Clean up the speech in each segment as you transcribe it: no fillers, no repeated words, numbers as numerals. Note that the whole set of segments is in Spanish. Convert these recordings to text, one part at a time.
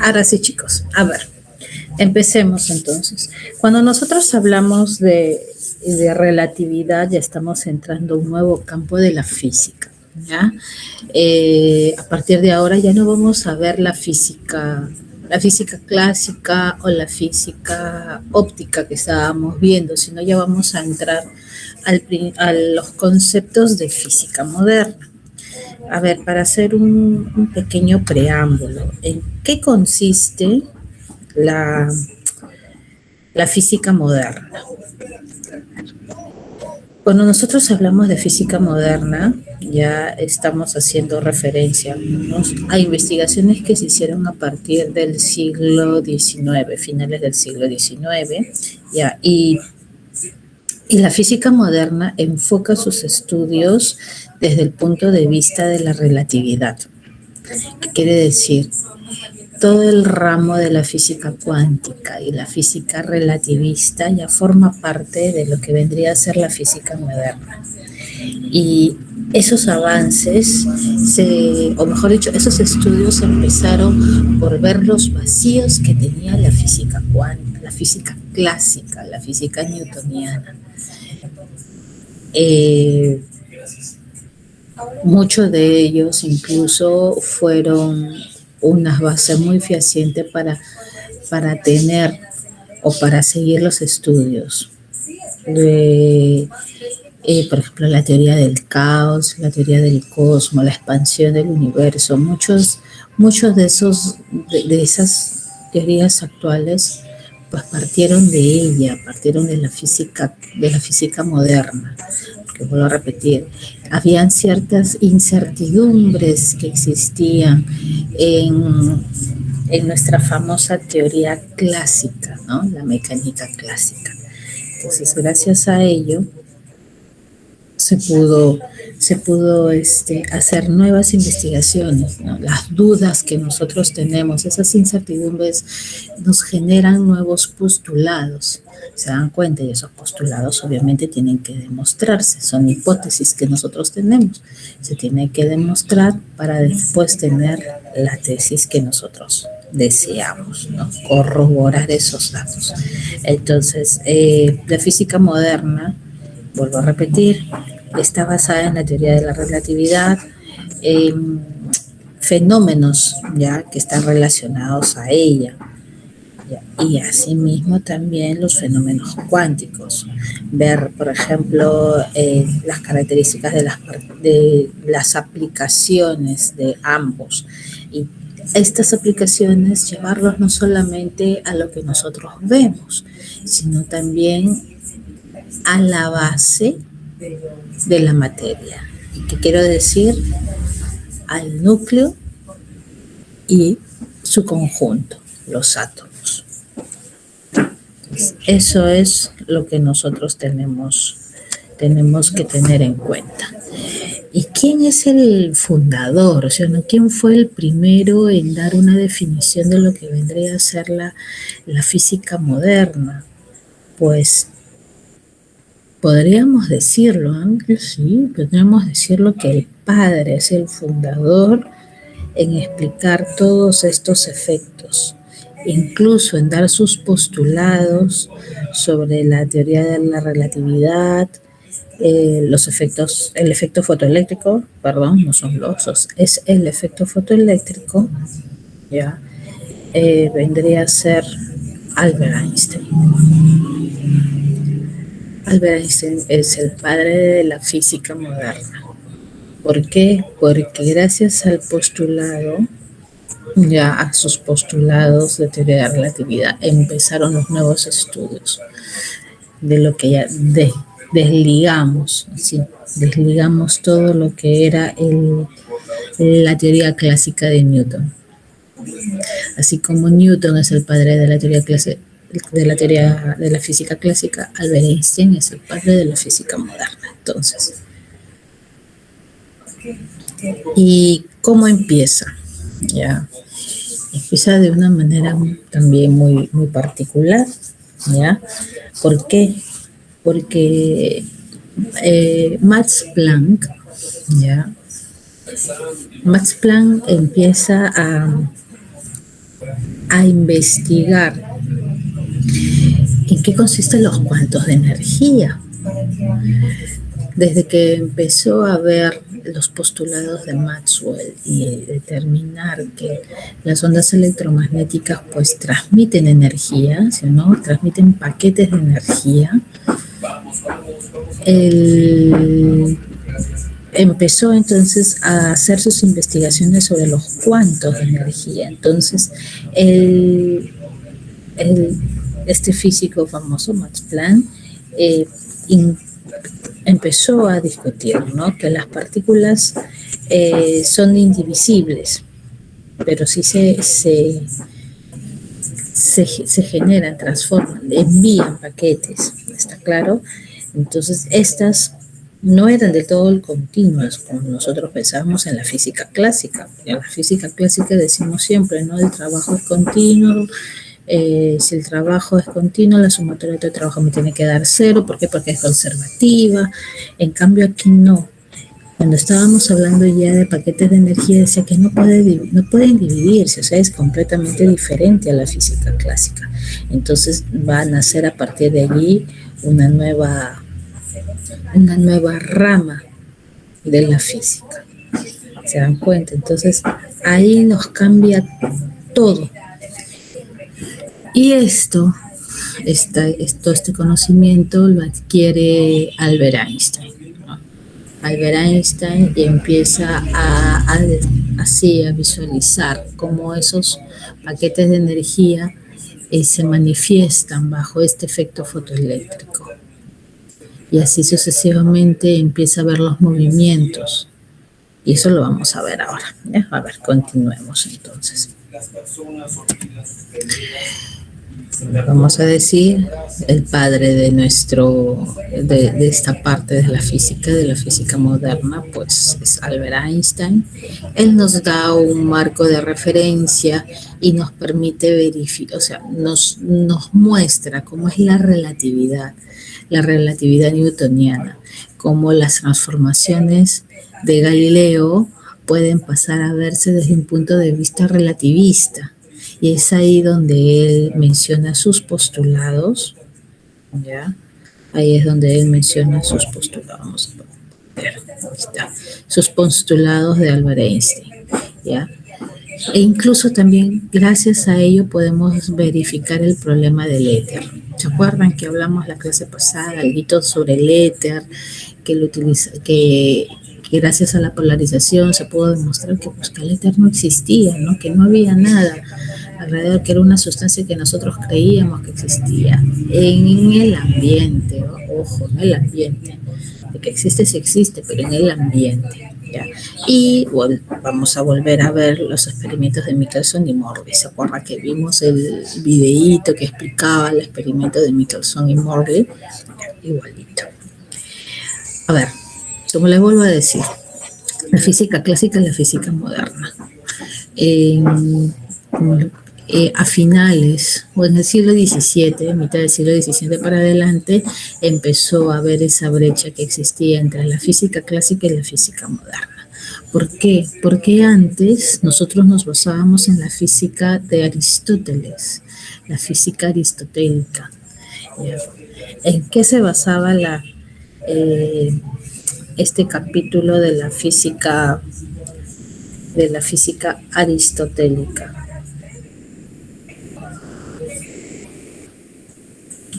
Ahora sí, chicos. A ver, empecemos entonces. Cuando nosotros hablamos de relatividad, ya estamos entrando a un nuevo campo de la física, ¿ya? A partir de ahora ya no vamos a ver la física clásica o la física óptica que estábamos viendo, sino ya vamos a entrar a los conceptos de física moderna. A ver, para hacer un pequeño preámbulo, ¿en qué consiste la, la física moderna? Cuando nosotros hablamos de física moderna, ya estamos haciendo referencia, ¿no?, a investigaciones que se hicieron a partir del siglo XIX, finales del siglo XIX, ya, y la física moderna enfoca sus estudios desde el punto de vista de la relatividad. ¿Qué quiere decir? Todo el ramo de la física cuántica y la física relativista ya forma parte de lo que vendría a ser la física moderna. Y esos avances, o mejor dicho, esos estudios empezaron por ver los vacíos que tenía la física cuántica, la física clásica, la física newtoniana. Muchos de ellos incluso fueron unas bases muy fehacientes para tener o para seguir los estudios. Por ejemplo, la teoría del caos, la teoría del cosmos, la expansión del universo. Muchos de esas teorías actuales pues partieron de ella, partieron de la física moderna. Que vuelvo a repetir, habían ciertas incertidumbres que existían en nuestra famosa teoría clásica, ¿no? La mecánica clásica. Entonces, gracias a ello, se pudo hacer nuevas investigaciones, ¿no? Las dudas que nosotros tenemos, esas incertidumbres nos generan nuevos postulados. Se dan cuenta, y esos postulados obviamente tienen que demostrarse, son hipótesis que nosotros tenemos, se tiene que demostrar para después tener la tesis que nosotros deseamos, ¿no? Corroborar esos datos. Entonces, la física moderna, vuelvo a repetir, está basada en la teoría de la relatividad, fenómenos ya que están relacionados a ella, y asimismo también los fenómenos cuánticos. Ver, por ejemplo, las características de las aplicaciones de ambos, y estas aplicaciones llevarlos no solamente a lo que nosotros vemos, sino también a la base de la materia. ¿Qué quiero decir? Al núcleo y su conjunto, los átomos. Entonces, eso es lo que nosotros tenemos que tener en cuenta. ¿Y quién es el fundador? O sea, ¿no? ¿Quién fue el primero en dar una definición de lo que vendría a ser la física moderna? Pues podríamos decirlo, aunque sí, podríamos decirlo que el padre es el fundador en explicar todos estos efectos, incluso en dar sus postulados sobre la teoría de la relatividad, los efectos, el efecto fotoeléctrico, perdón, no son es el efecto fotoeléctrico, ya, vendría a ser Albert Einstein. Albert Einstein es el padre de la física moderna. ¿Por qué? Porque gracias al postulado, ya a sus postulados de teoría de la relatividad, empezaron los nuevos estudios de lo que ya desligamos todo lo que era la teoría clásica de Newton. Así como Newton es el padre de la teoría de la física clásica, Albert Einstein es el padre de la física moderna. Entonces, ¿y cómo empieza? Ya, empieza de una manera también muy, muy particular, ¿ya? ¿Por qué? Porque Max Planck, ¿ya? Max Planck empieza a investigar en qué consisten los cuantos de energía. Desde que empezó a ver los postulados de Maxwell y determinar que las ondas electromagnéticas pues transmiten energía, ¿sí o no? Transmiten paquetes de energía. Él empezó entonces a hacer sus investigaciones sobre los cuantos de energía. Entonces, este físico famoso, Max Planck, empezó a discutir, ¿no?, que las partículas son indivisibles, pero sí se generan, transforman, envían paquetes, ¿está claro? Entonces, estas no eran de todo continuas, como nosotros pensábamos en la física clásica. En la física clásica decimos siempre, ¿no?, el trabajo es continuo. Si el trabajo es continuo, la sumatoria de trabajo me tiene que dar cero. ¿Por qué? Porque es conservativa. En cambio, aquí no. Cuando estábamos hablando ya de paquetes de energía, decía que no pueden dividirse, o sea, es completamente diferente a la física clásica. Entonces va a nacer a partir de allí una nueva rama de la física. ¿Se dan cuenta? Entonces ahí nos cambia todo. Y este conocimiento lo adquiere Albert Einstein, ¿no? Albert Einstein empieza así a visualizar cómo esos paquetes de energía se manifiestan bajo este efecto fotoeléctrico. Y así sucesivamente empieza a ver los movimientos. Y eso lo vamos a ver ahora, ¿ya? A ver, continuemos entonces. Vamos a decir, el padre de esta parte de la física moderna, pues es Albert Einstein. Él nos da un marco de referencia y nos permite verificar, o sea, nos muestra cómo es la relatividad newtoniana, cómo las transformaciones de Galileo pueden pasar a verse desde un punto de vista relativista. Y es ahí donde él menciona sus postulados, ¿ya? Ahí es donde él menciona sus postulados. Vamos a ver, ahí está. Sus postulados de Albert Einstein, ¿ya? E incluso también, gracias a ello, podemos verificar el problema del éter. ¿Se acuerdan que hablamos la clase pasada, algo sobre el éter, que gracias a la polarización se pudo demostrar que el éter no existía, ¿no?, que no había nada alrededor, que era una sustancia que nosotros creíamos que existía en el ambiente, ojo, en el ambiente, de que existe, sí existe, pero en el ambiente, ¿ya? Y bueno, vamos a volver a ver los experimentos de Michelson y Morley. ¿Se acuerdan que vimos el videíto que explicaba el experimento de Michelson y Morley? Igualito. A ver, como les vuelvo a decir, la física clásica y la física moderna. A finales, o en el siglo XVII, mitad del siglo XVII para adelante, empezó a haber esa brecha que existía entre la física clásica y la física moderna. ¿Por qué? Porque antes nosotros nos basábamos en la física de Aristóteles, la física aristotélica. ¿En qué se basaba este capítulo de la física aristotélica?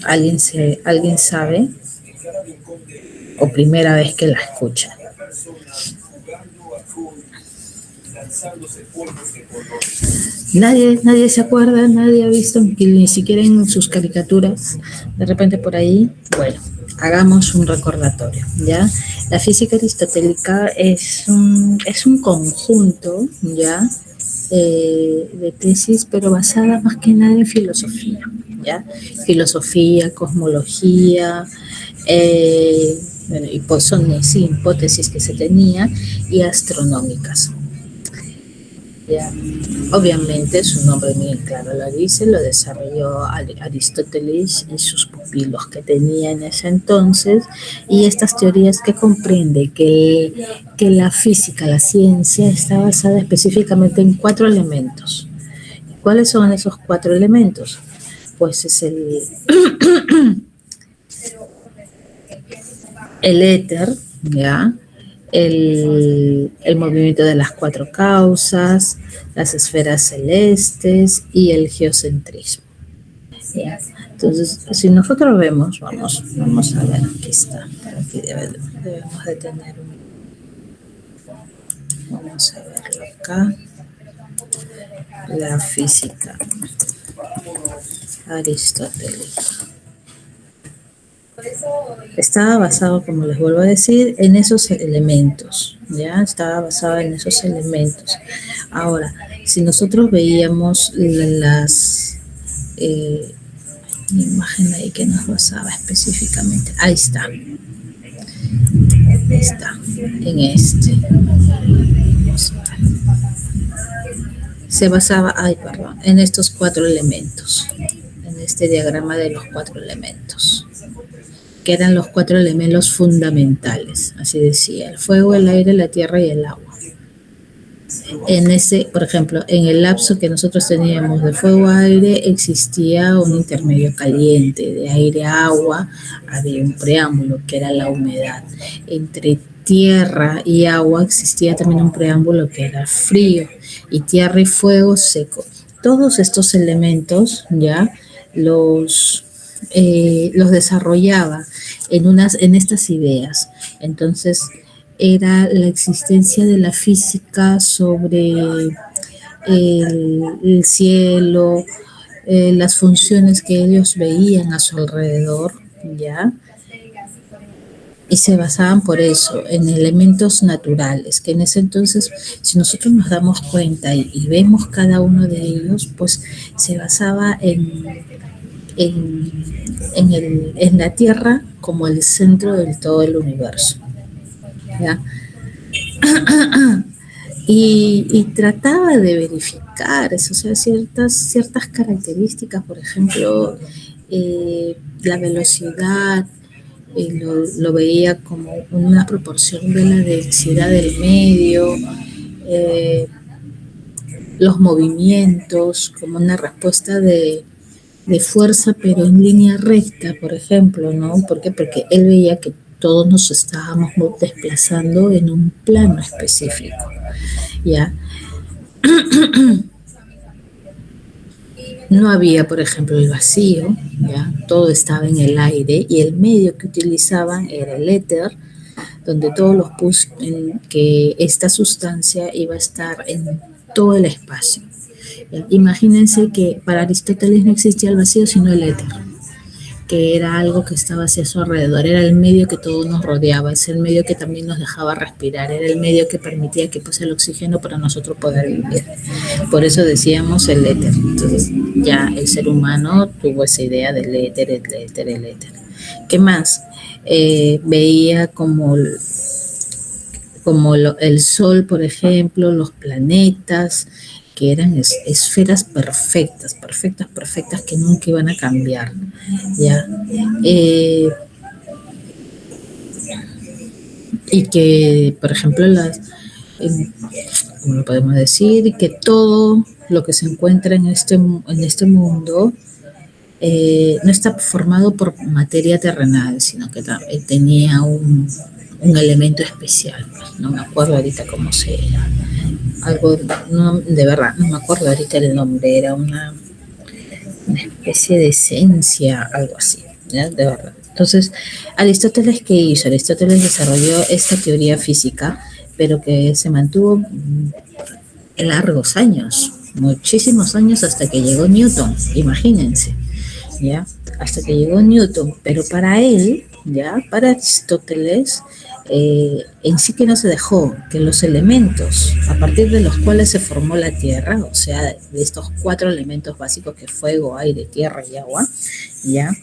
¿Alguien sabe? ¿O primera vez que la escucha? Nadie se acuerda, nadie ha visto, ni siquiera en sus caricaturas, de repente por ahí. Bueno, hagamos un recordatorio, ¿ya? La física aristotélica es un conjunto, ¿ya?, de tesis, pero basada más que nada en filosofía, ¿ya? Filosofía, cosmología, bueno, y pues son hipótesis que se tenían, y astronómicas. ¿Ya? Obviamente su nombre bien claro lo dice, lo desarrolló Aristóteles y sus pupilos que tenía en ese entonces, y estas teorías que comprende que la física, la ciencia, está basada específicamente en 4 elementos. ¿Cuáles son esos 4 elementos? Pues es el éter, ¿ya? El movimiento de las 4 causas, las esferas celestes y el geocentrismo. ¿Ya? Entonces, si nosotros vemos, vamos a ver, aquí está, aquí debemos de tener vamos a verlo acá, la física aristotélica. Estaba basado, como les vuelvo a decir, en esos elementos, ¿ya? Estaba basado en esos elementos. Ahora, si nosotros veíamos las la imagen ahí que nos basaba específicamente, ahí está, en este. Se basaba, en estos 4 elementos, en este diagrama de los 4 elementos, que eran los 4 elementos fundamentales, así decía, el fuego, el aire, la tierra y el agua. En ese, por ejemplo, en el lapso que nosotros teníamos de fuego-aire existía un intermedio caliente, de aire-agua había un preámbulo que era la humedad. Entre tierra y agua existía también un preámbulo que era frío, y tierra y fuego seco. Todos estos elementos ya los desarrollaba en estas ideas. Entonces, era la existencia de la física sobre el cielo, las funciones que ellos veían a su alrededor, ¿ya? Y se basaban por eso, en elementos naturales, que en ese entonces, si nosotros nos damos cuenta y vemos cada uno de ellos, pues se basaba en la Tierra como el centro de todo el universo, ¿ya? Y trataba de verificar eso, o sea, ciertas características, por ejemplo, la velocidad, lo veía como una proporción de la densidad del medio, los movimientos como una respuesta de fuerza, pero en línea recta, por ejemplo, ¿no? ¿Por qué? Porque él veía que todos nos estábamos desplazando en un plano específico, ¿ya? No había, por ejemplo, el vacío, ¿ya? Todo estaba en el aire y el medio que utilizaban era el éter, donde todos los push en que esta sustancia iba a estar en todo el espacio. ¿Ya? Imagínense que para Aristóteles no existía el vacío, sino el éter, que era algo que estaba hacia su alrededor, era el medio que todo nos rodeaba, es el medio que también nos dejaba respirar, era el medio que permitía que pase el oxígeno para nosotros poder vivir. Por eso decíamos el éter. Entonces ya el ser humano tuvo esa idea del éter, el éter, el éter. ¿Qué más? Veía como el Sol, por ejemplo, los planetas, que eran esferas perfectas, que nunca iban a cambiar, ¿ya? Y que, por ejemplo, ¿cómo lo podemos decir? Que todo lo que se encuentra en este mundo no está formado por materia terrenal, sino que tenía un elemento especial. No me acuerdo ahorita cómo se era. Algo, no, de verdad, no me acuerdo ahorita el nombre, era una especie de esencia, algo así, ¿ya? De verdad. Entonces, Aristóteles, ¿qué hizo? Aristóteles desarrolló esta teoría física, pero que se mantuvo largos años, muchísimos años, hasta que llegó Newton, imagínense, ¿ya? Hasta que llegó Newton, pero para él, ¿ya? Para Aristóteles, en sí que no se dejó que los elementos a partir de los cuales se formó la Tierra, o sea, de estos 4 elementos básicos que es fuego, aire, tierra y agua, ¿ya?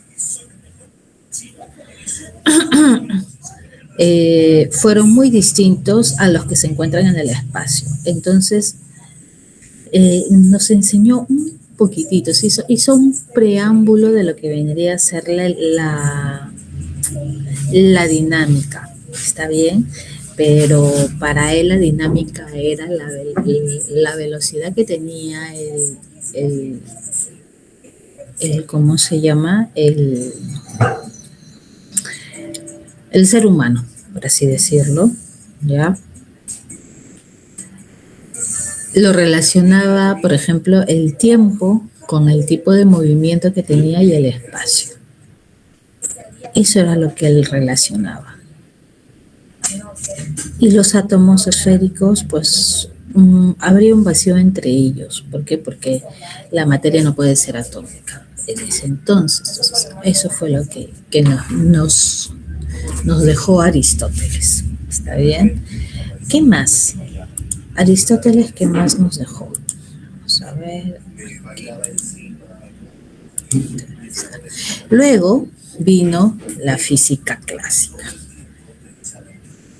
Fueron muy distintos a los que se encuentran en el espacio. Entonces, nos enseñó un poquitito, hizo un preámbulo de lo que vendría a ser la dinámica, ¿está bien? Pero para él la dinámica era la velocidad que tenía ¿cómo se llama? El ser humano, por así decirlo, ¿ya? Lo relacionaba, por ejemplo, el tiempo con el tipo de movimiento que tenía y el espacio. Eso era lo que él relacionaba. Y los átomos esféricos, pues habría un vacío entre ellos. ¿Por qué? Porque la materia no puede ser atómica en ese entonces. Entonces, eso fue lo que nos dejó Aristóteles. ¿Está bien? ¿Qué más? Aristóteles, ¿qué más nos dejó? Vamos a ver. Luego vino la física clásica.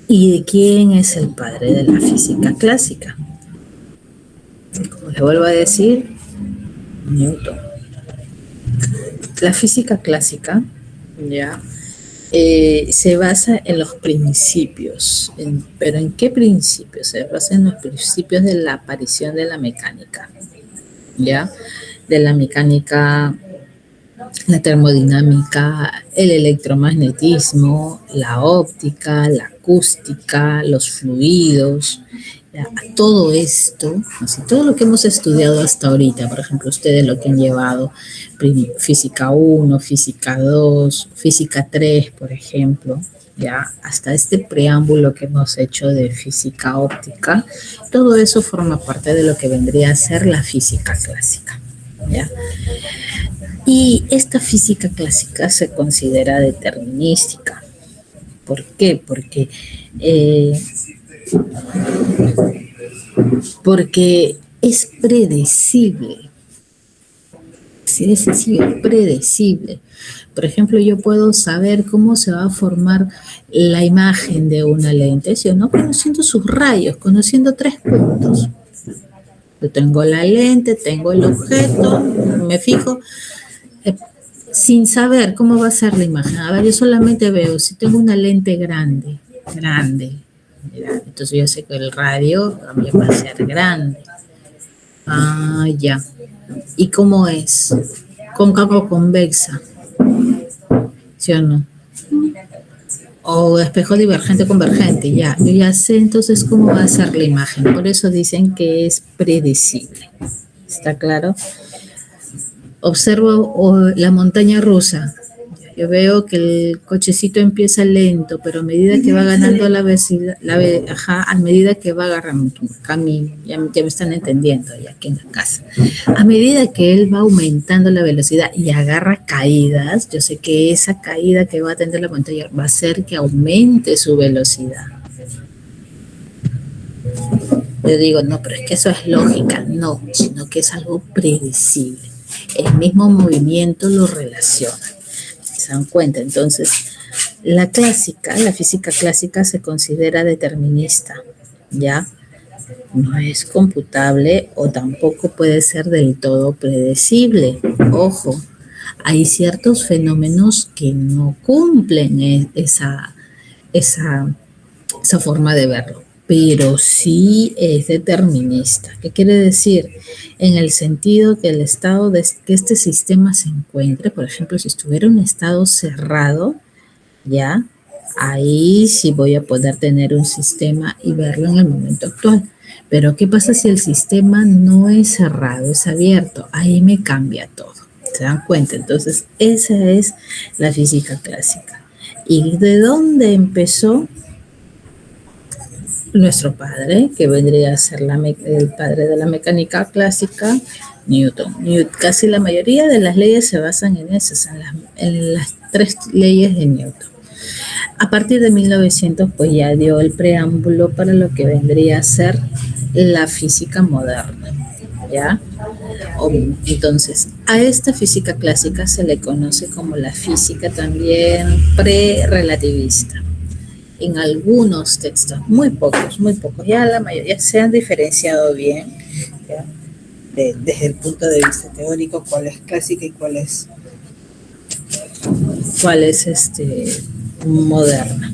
¿Y de quién es el padre de la física clásica? Como les vuelvo a decir, Newton. La física clásica, ya, se basa en los principios. ¿Pero en qué principios? Se basa en los principios de la aparición de la mecánica, ¿ya? De la mecánica, la termodinámica, el electromagnetismo, la óptica, la acústica, los fluidos, ya, todo esto, así, todo lo que hemos estudiado hasta ahorita, por ejemplo, ustedes lo que han llevado, física 1, física 2, física 3, por ejemplo, ya, hasta este preámbulo que hemos hecho de física óptica, todo eso forma parte de lo que vendría a ser la física clásica, ¿ya? Y esta física clásica se considera determinística. ¿Por qué? Porque es predecible. Así de sencillo, es predecible. Por ejemplo, yo puedo saber cómo se va a formar la imagen de una lente, ¿sí o no? Conociendo sus rayos, conociendo 3 puntos. Yo tengo la lente, tengo el objeto, me fijo, sin saber cómo va a ser la imagen. A ver, yo solamente veo, si tengo una lente grande, entonces yo sé que el radio también va a ser grande. Ah, ya. ¿Y cómo es? Cóncava o convexa, ¿sí o no? O espejo divergente convergente, ya. Yo ya sé entonces cómo va a ser la imagen. Por eso dicen que es predecible. ¿Está claro? Observo la montaña rusa. Yo veo que el cochecito empieza lento, pero a medida que va ganando la velocidad, a medida que va agarrando un camino, ya me están entendiendo ya aquí en la casa. A medida que él va aumentando la velocidad y agarra caídas, yo sé que esa caída que va a tener la montaña va a hacer que aumente su velocidad. Yo digo, no, pero es que eso es lógica. No, sino que es algo predecible. El mismo movimiento lo relaciona. ¿Se dan cuenta? Entonces, la física clásica se considera determinista, ¿ya? No es computable o tampoco puede ser del todo predecible. Ojo, hay ciertos fenómenos que no cumplen esa forma de verlo, pero sí es determinista. ¿Qué quiere decir? En el sentido que el estado de que este sistema se encuentre, por ejemplo, si estuviera en un estado cerrado, ya, ahí sí voy a poder tener un sistema y verlo en el momento actual. Pero ¿qué pasa si el sistema no es cerrado, es abierto? Ahí me cambia todo. ¿Se dan cuenta? Entonces, esa es la física clásica. ¿Y de dónde empezó? Nuestro padre, que vendría a ser el padre de la mecánica clásica, Newton. Casi la mayoría de las leyes se basan en esas, en las 3 leyes de Newton. A partir de 1900, pues ya dio el preámbulo para lo que vendría a ser la física moderna, ¿ya? Entonces, a esta física clásica se le conoce como la física también pre-relativista. En algunos textos, muy pocos, ya la mayoría se han diferenciado bien, ¿ya? Desde el punto de vista teórico, cuál es clásica y cuál es moderna.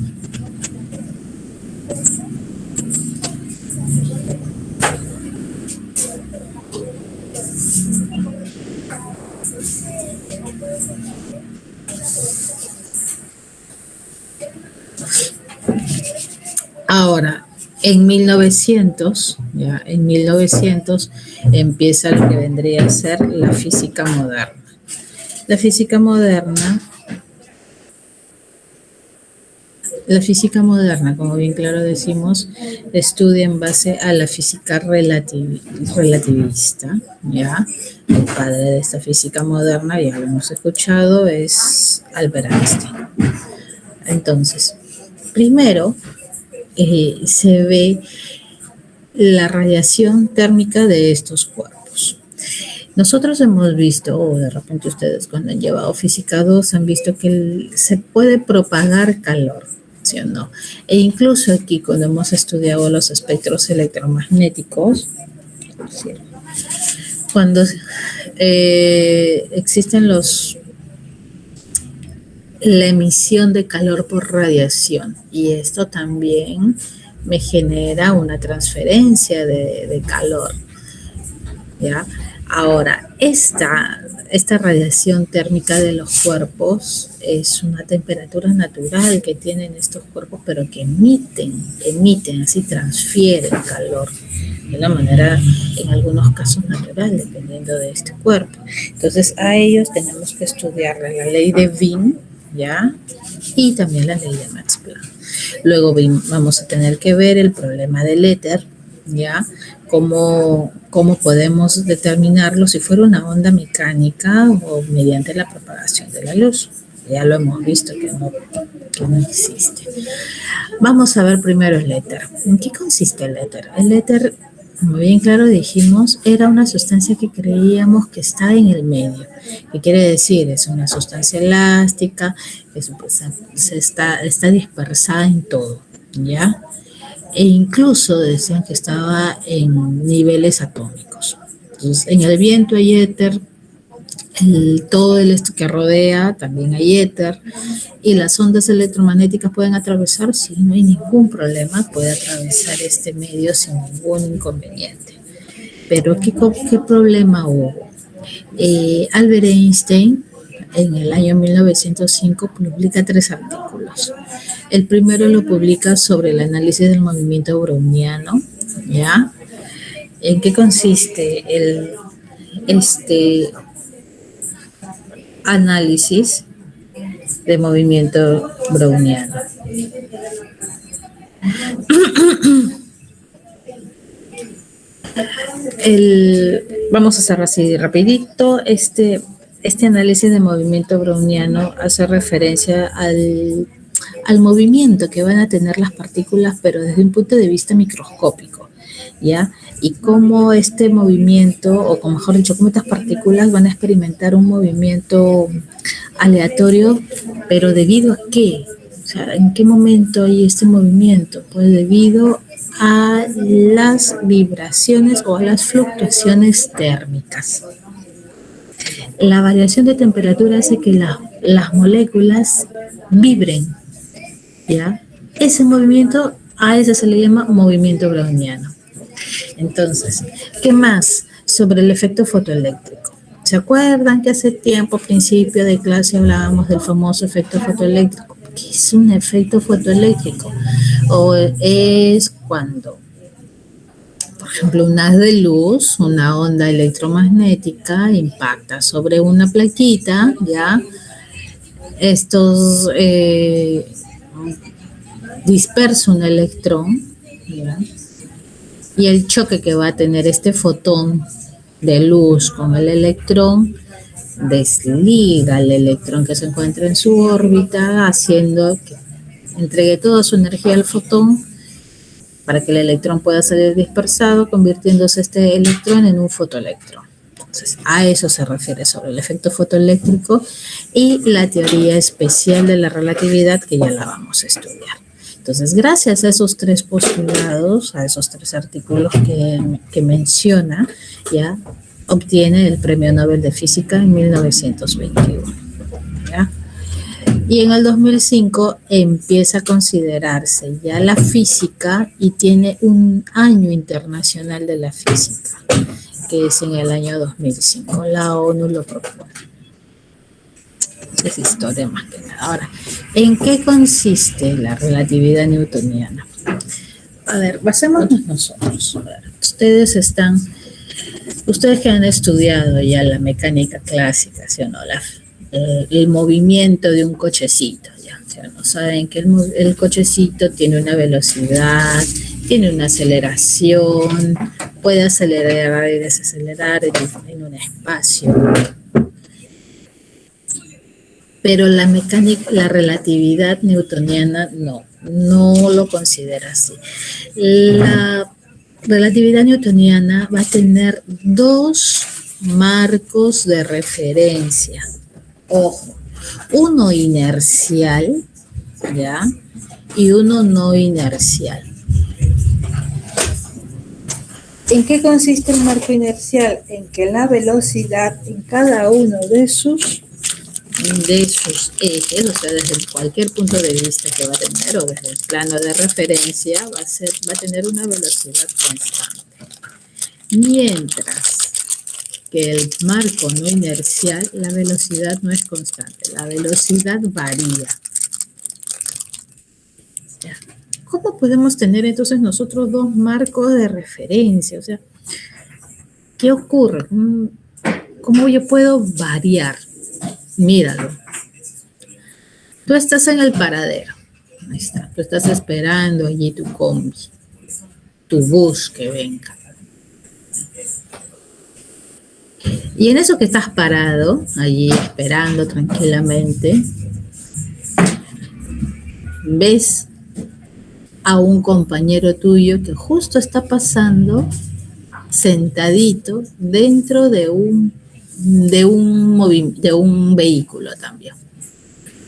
Ahora, en 1900 empieza lo que vendría a ser la física moderna. La física moderna, como bien claro decimos, estudia en base a la física relativista, ¿ya? El padre de esta física moderna, ya lo hemos escuchado, es Albert Einstein. Entonces, primero se ve la radiación térmica de estos cuerpos. Nosotros hemos visto, o de repente ustedes cuando han llevado física 2 han visto que se puede propagar calor, ¿sí o no? E incluso aquí cuando hemos estudiado los espectros electromagnéticos, cuando existen la emisión de calor por radiación, y esto también me genera una transferencia de calor, ¿ya? Ahora, esta radiación térmica de los cuerpos es una temperatura natural que tienen estos cuerpos, pero que emiten, así transfieren calor de una manera, en algunos casos natural, dependiendo de este cuerpo. Entonces, a ellos tenemos que estudiar la ley de Wien, ¿ya? Y también la ley de Max Planck. Luego vamos a tener que ver el problema del éter, ¿ya? Cómo podemos determinarlo si fuera una onda mecánica o mediante la propagación de la luz. Ya lo hemos visto que no existe. Vamos a ver primero el éter. ¿En qué consiste el éter? El éter, como bien claro dijimos, era una sustancia que creíamos que está en el medio. ¿Qué quiere decir? Es una sustancia elástica, que está dispersada en todo, ¿ya? E incluso decían que estaba en niveles atómicos. Entonces, en el viento hay éter, todo esto que rodea también hay éter, y las ondas electromagnéticas pueden atravesar, sí, no hay ningún problema, puede atravesar este medio sin ningún inconveniente. Pero ¿qué problema hubo? Albert Einstein en el año 1905 publica 3 artículos. El primero lo publica sobre el análisis del movimiento browniano, ¿ya? ¿En qué consiste este análisis de movimiento browniano? Vamos a hacer así rapidito. Este análisis de movimiento browniano hace referencia al movimiento que van a tener las partículas, pero desde un punto de vista microscópico, ¿ya? Y cómo este movimiento, o mejor dicho, cómo estas partículas van a experimentar un movimiento aleatorio, pero ¿debido a qué? O sea, ¿en qué momento hay este movimiento? Pues debido a las vibraciones o a las fluctuaciones térmicas. La variación de temperatura hace que las moléculas vibren, ¿ya? Ese movimiento, a ese se le llama movimiento browniano. Entonces, ¿qué más sobre el efecto fotoeléctrico? ¿Se acuerdan que hace tiempo, a principio de clase, hablábamos del famoso efecto fotoeléctrico? ¿Qué es un efecto fotoeléctrico? O es cuando, por ejemplo, un haz de luz, una onda electromagnética, impacta sobre una plaquita, ¿ya? Estos dispersa un electrón, ¿ya? Y el choque que va a tener este fotón de luz con el electrón desliga el electrón que se encuentra en su órbita, haciendo que entregue toda su energía al fotón para que el electrón pueda salir dispersado, convirtiéndose este electrón en un fotoelectrón. Entonces, a eso se refiere sobre el efecto fotoeléctrico y la teoría especial de la relatividad, que ya la vamos a estudiar. Entonces, gracias a esos 3 postulados, a esos 3 artículos que menciona, ya obtiene el Premio Nobel de Física en 1921. ¿Ya? Y en el 2005 empieza a considerarse ya la física y tiene un año internacional de la física, que es en el año 2005. La ONU lo propone. Es historia más que nada. Ahora, ¿en qué consiste la relatividad newtoniana? A ver, basémonos nosotros. A ver, ustedes que han estudiado ya la mecánica clásica, ¿sí o no? El movimiento de un cochecito, ¿ya? ¿Sí o no? Saben que el cochecito tiene una velocidad, tiene una aceleración, puede acelerar y desacelerar en un espacio. Pero la mecánica, la relatividad newtoniana no lo considera así. La relatividad newtoniana va a tener dos marcos de referencia. Ojo, uno inercial, ¿ya? Y uno no inercial. ¿En qué consiste el marco inercial? En que la velocidad en cada uno de sus ejes, o sea, desde cualquier punto de vista que va a tener, o desde el plano de referencia, va a tener una velocidad constante. Mientras que el marco no inercial, la velocidad no es constante, la velocidad varía. ¿Ya? ¿Cómo podemos tener entonces nosotros dos marcos de referencia? O sea, ¿qué ocurre? ¿Cómo yo puedo variar? Míralo. Tú estás en el paradero. Ahí está. Tú estás esperando allí tu combi, tu bus que venga. Y en eso que estás parado, allí esperando tranquilamente, ves a un compañero tuyo que justo está pasando sentadito dentro de un vehículo también.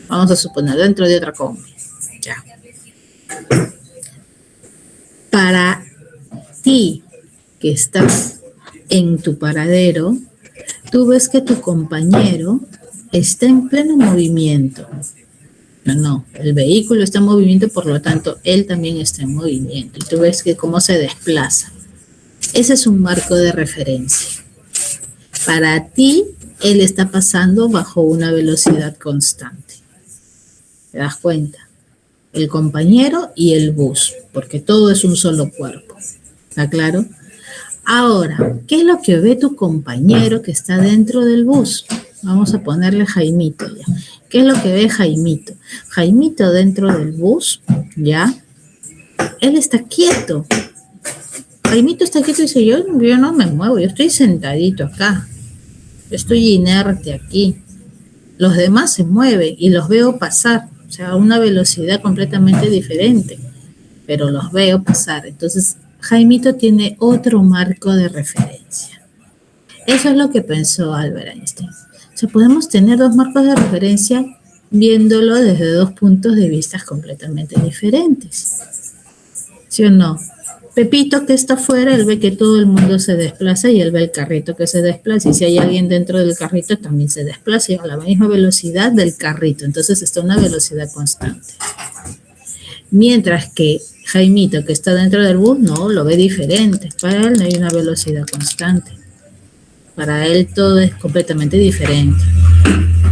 Vamos a suponer, dentro de otra combi. Ya. Para ti, que estás en tu paradero, tú ves que tu compañero está en pleno movimiento. No, el vehículo está en movimiento, por lo tanto, él también está en movimiento. Y tú ves que cómo se desplaza. Ese es un marco de referencia. Para ti, él está pasando bajo una velocidad constante. ¿Te das cuenta? El compañero y el bus, porque todo es un solo cuerpo. ¿Está claro? Ahora, ¿qué es lo que ve tu compañero que está dentro del bus? Vamos a ponerle Jaimito ya. ¿Qué es lo que ve Jaimito? Jaimito dentro del bus, ¿ya? Él está quieto. Jaimito está quieto y dice, yo no me muevo, yo estoy sentadito acá. Yo estoy inerte aquí. Los demás se mueven y los veo pasar, o sea, a una velocidad completamente diferente, pero los veo pasar. Entonces, Jaimito tiene otro marco de referencia. Eso es lo que pensó Albert Einstein. O sea, podemos tener dos marcos de referencia viéndolo desde dos puntos de vista completamente diferentes. ¿Sí o no? Pepito, que está afuera, él ve que todo el mundo se desplaza y él ve el carrito que se desplaza. Y si hay alguien dentro del carrito, también se desplaza a la misma velocidad del carrito. Entonces está a una velocidad constante. Mientras que Jaimito, que está dentro del bus, no, lo ve diferente. Para él no hay una velocidad constante. Para él todo es completamente diferente.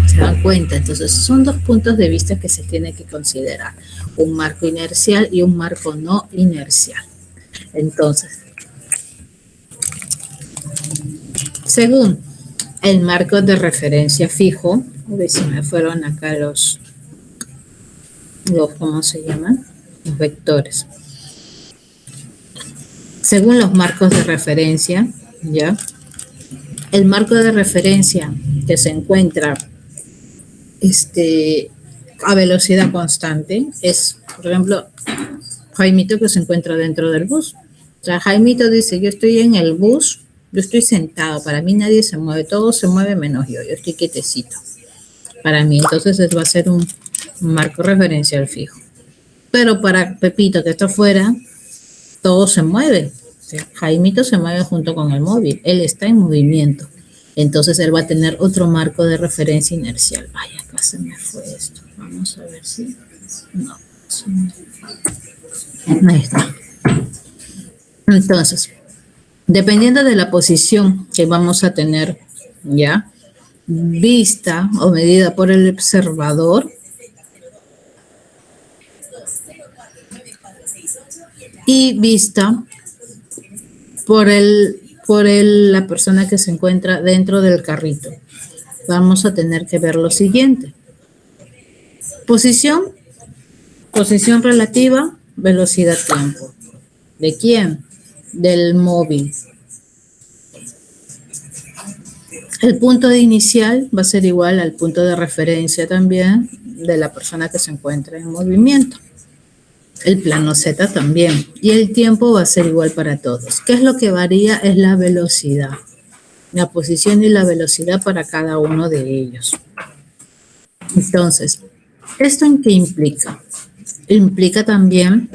¿Se dan cuenta? Entonces son dos puntos de vista que se tiene que considerar. Un marco inercial y un marco no inercial. Entonces, según el marco de referencia fijo, a ver si me fueron acá los ¿cómo se llaman? Los vectores. Según los marcos de referencia, ¿ya? El marco de referencia que se encuentra a velocidad constante es, por ejemplo, Jaimito, que se encuentra dentro del bus. O sea, Jaimito dice, yo estoy en el bus, yo estoy sentado, para mí nadie se mueve, todo se mueve menos yo estoy quietecito. Para mí, entonces va a ser un marco referencial fijo. Pero para Pepito, que está afuera, todo se mueve. O sea, Jaimito se mueve junto con el móvil, él está en movimiento. Entonces él va a tener otro marco de referencia inercial. Ay, acá se me fue esto. Vamos a ver si... No, ahí está. Entonces, dependiendo de la posición que vamos a tener, ¿ya? Vista o medida por el observador, y vista por la persona que se encuentra dentro del carrito. Vamos a tener que ver lo siguiente. Posición relativa, velocidad tiempo. ¿De quién? Del móvil. El punto de inicial va a ser igual al punto de referencia también de la persona que se encuentra en movimiento. El plano Z también. Y el tiempo va a ser igual para todos. ¿Qué es lo que varía? Es la velocidad. La posición y la velocidad para cada uno de ellos. Entonces, ¿esto en qué implica? Implica también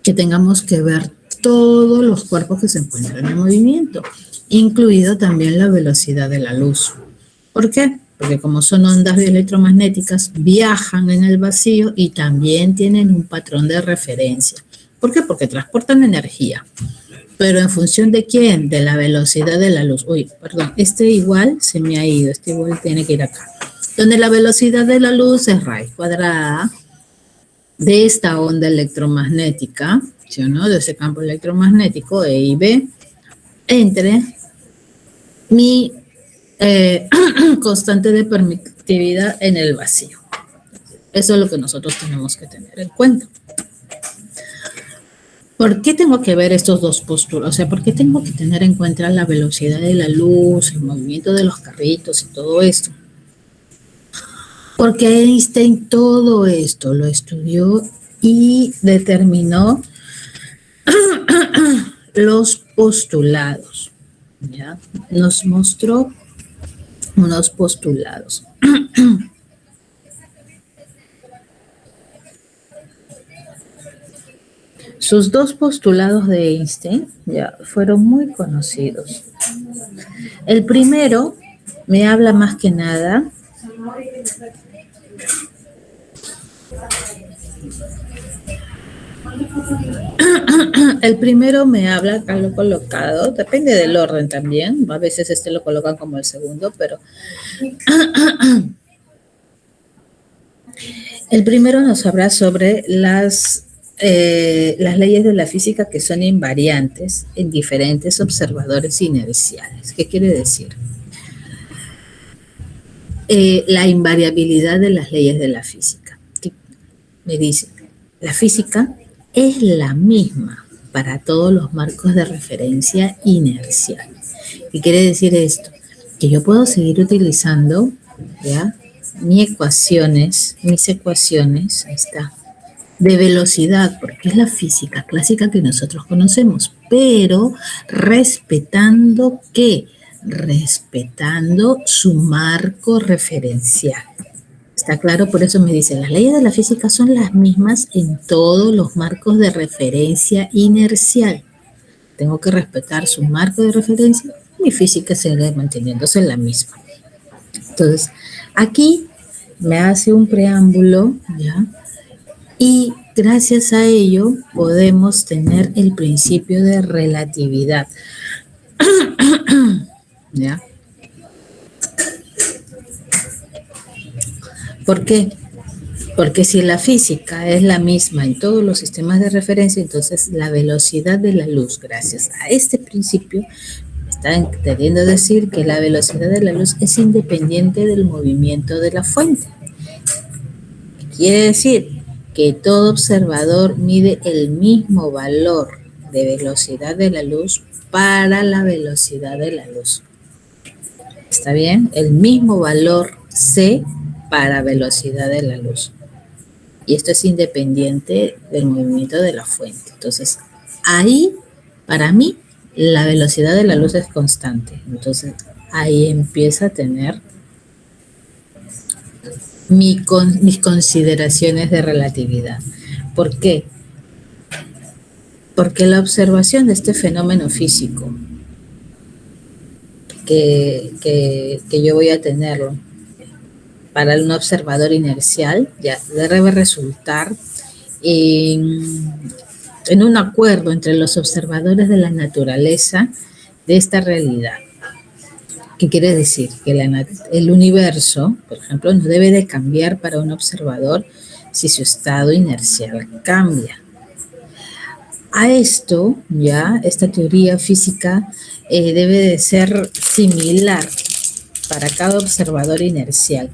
que tengamos que ver todos los cuerpos que se encuentran en movimiento, incluido también la velocidad de la luz. ¿Por qué? Porque como son ondas electromagnéticas, viajan en el vacío y también tienen un patrón de referencia. ¿Por qué? Porque transportan energía. Pero en función de quién, de la velocidad de la luz. Uy, perdón, este igual se me ha ido, este igual tiene que ir acá. Donde la velocidad de la luz es raíz cuadrada de esta onda electromagnética, ¿sí o no? De ese campo electromagnético E y B, entre mi constante de permitividad en el vacío. Eso es lo que nosotros tenemos que tener en cuenta. ¿Por qué tengo que ver estos dos posturas? O sea, ¿por qué tengo que tener en cuenta la velocidad de la luz, el movimiento de los carritos y todo esto? Porque Einstein todo esto lo estudió y determinó los postulados, ¿ya? Nos mostró unos postulados. Sus dos postulados de Einstein ya fueron muy conocidos. El primero me habla más que nada acá lo he colocado, depende del orden también, a veces este lo colocan como el segundo, pero el primero nos habla sobre las leyes de la física que son invariantes en diferentes observadores inerciales. ¿Qué quiere decir? La invariabilidad de las leyes de la física. Me dice, la física es la misma para todos los marcos de referencia inercial. ¿Qué quiere decir esto? Que yo puedo seguir utilizando, ¿ya?, mis ecuaciones, ahí está, de velocidad, porque es la física clásica que nosotros conocemos, pero respetando ¿qué? Respetando su marco referencial. ¿Está claro? Por eso me dicen, las leyes de la física son las mismas en todos los marcos de referencia inercial. Tengo que respetar su marco de referencia, mi física sigue manteniéndose la misma. Entonces, aquí me hace un preámbulo, ¿ya? Y gracias a ello podemos tener el principio de relatividad. ¿Ya? ¿Por qué? Porque si la física es la misma en todos los sistemas de referencia, entonces la velocidad de la luz, gracias a este principio, está queriendo decir que la velocidad de la luz es independiente del movimiento de la fuente. Quiere decir que todo observador mide el mismo valor de velocidad de la luz para la velocidad de la luz. ¿Está bien? El mismo valor C para velocidad de la luz. Y esto es independiente del movimiento de la fuente. Entonces, ahí, para mí, la velocidad de la luz es constante. Entonces, ahí empieza a tener mis consideraciones de relatividad. ¿Por qué? Porque la observación de este fenómeno físico que yo voy a tenerlo para un observador inercial ya debe resultar en un acuerdo entre los observadores de la naturaleza de esta realidad. ¿Qué quiere decir? Que el universo, por ejemplo, no debe de cambiar para un observador si su estado inercial cambia. A esto, ya, esta teoría física debe de ser similar para cada observador inercial.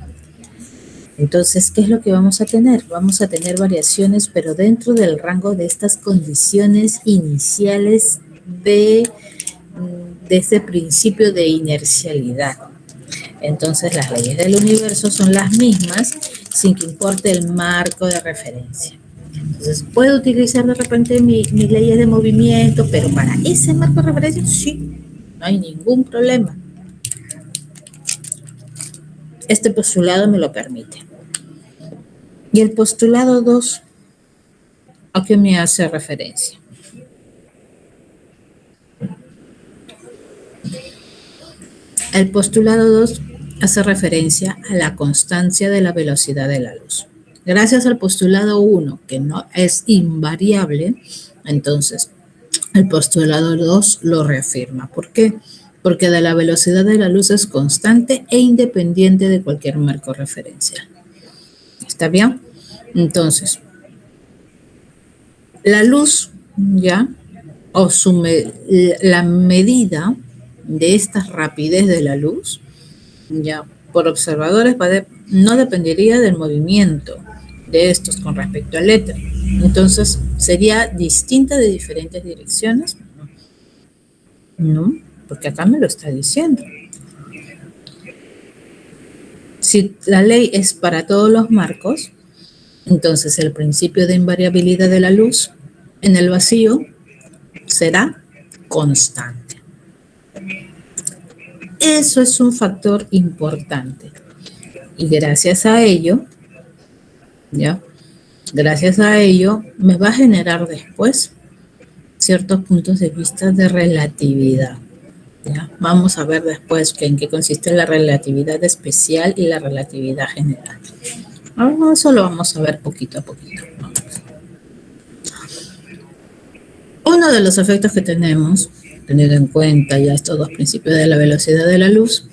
Entonces, ¿qué es lo que vamos a tener? Vamos a tener variaciones, pero dentro del rango de estas condiciones iniciales de este principio de inercialidad. Entonces, las leyes del universo son las mismas, sin que importe el marco de referencia. Entonces, ¿puedo utilizar de repente mis leyes de movimiento, pero para ese marco de referencia? Sí, no hay ningún problema. Este postulado me lo permite. Y el postulado 2, ¿a qué me hace referencia? El postulado 2 hace referencia a la constancia de la velocidad de la luz. Gracias al postulado 1, que no es invariable, entonces el postulado 2 lo reafirma. ¿Por qué? Porque la velocidad de la luz es constante e independiente de cualquier marco referencial. ¿Está bien? Entonces, la luz, ¿ya? O la medida de esta rapidez de la luz, ya, por observadores no dependería del movimiento de estos con respecto al éter. Entonces, ¿sería distinta de diferentes direcciones? No, porque acá me lo está diciendo. Si la ley es para todos los marcos, entonces el principio de invariabilidad de la luz en el vacío será constante. Eso es un factor importante. Y gracias a ello, ¿ya? Gracias a ello, me va a generar después ciertos puntos de vista de relatividad. ¿Ya? Vamos a ver después en qué consiste la relatividad especial y la relatividad general. Ahora eso lo vamos a ver poquito a poquito. Uno de los efectos que tenemos, teniendo en cuenta ya estos dos principios de la velocidad de la luz,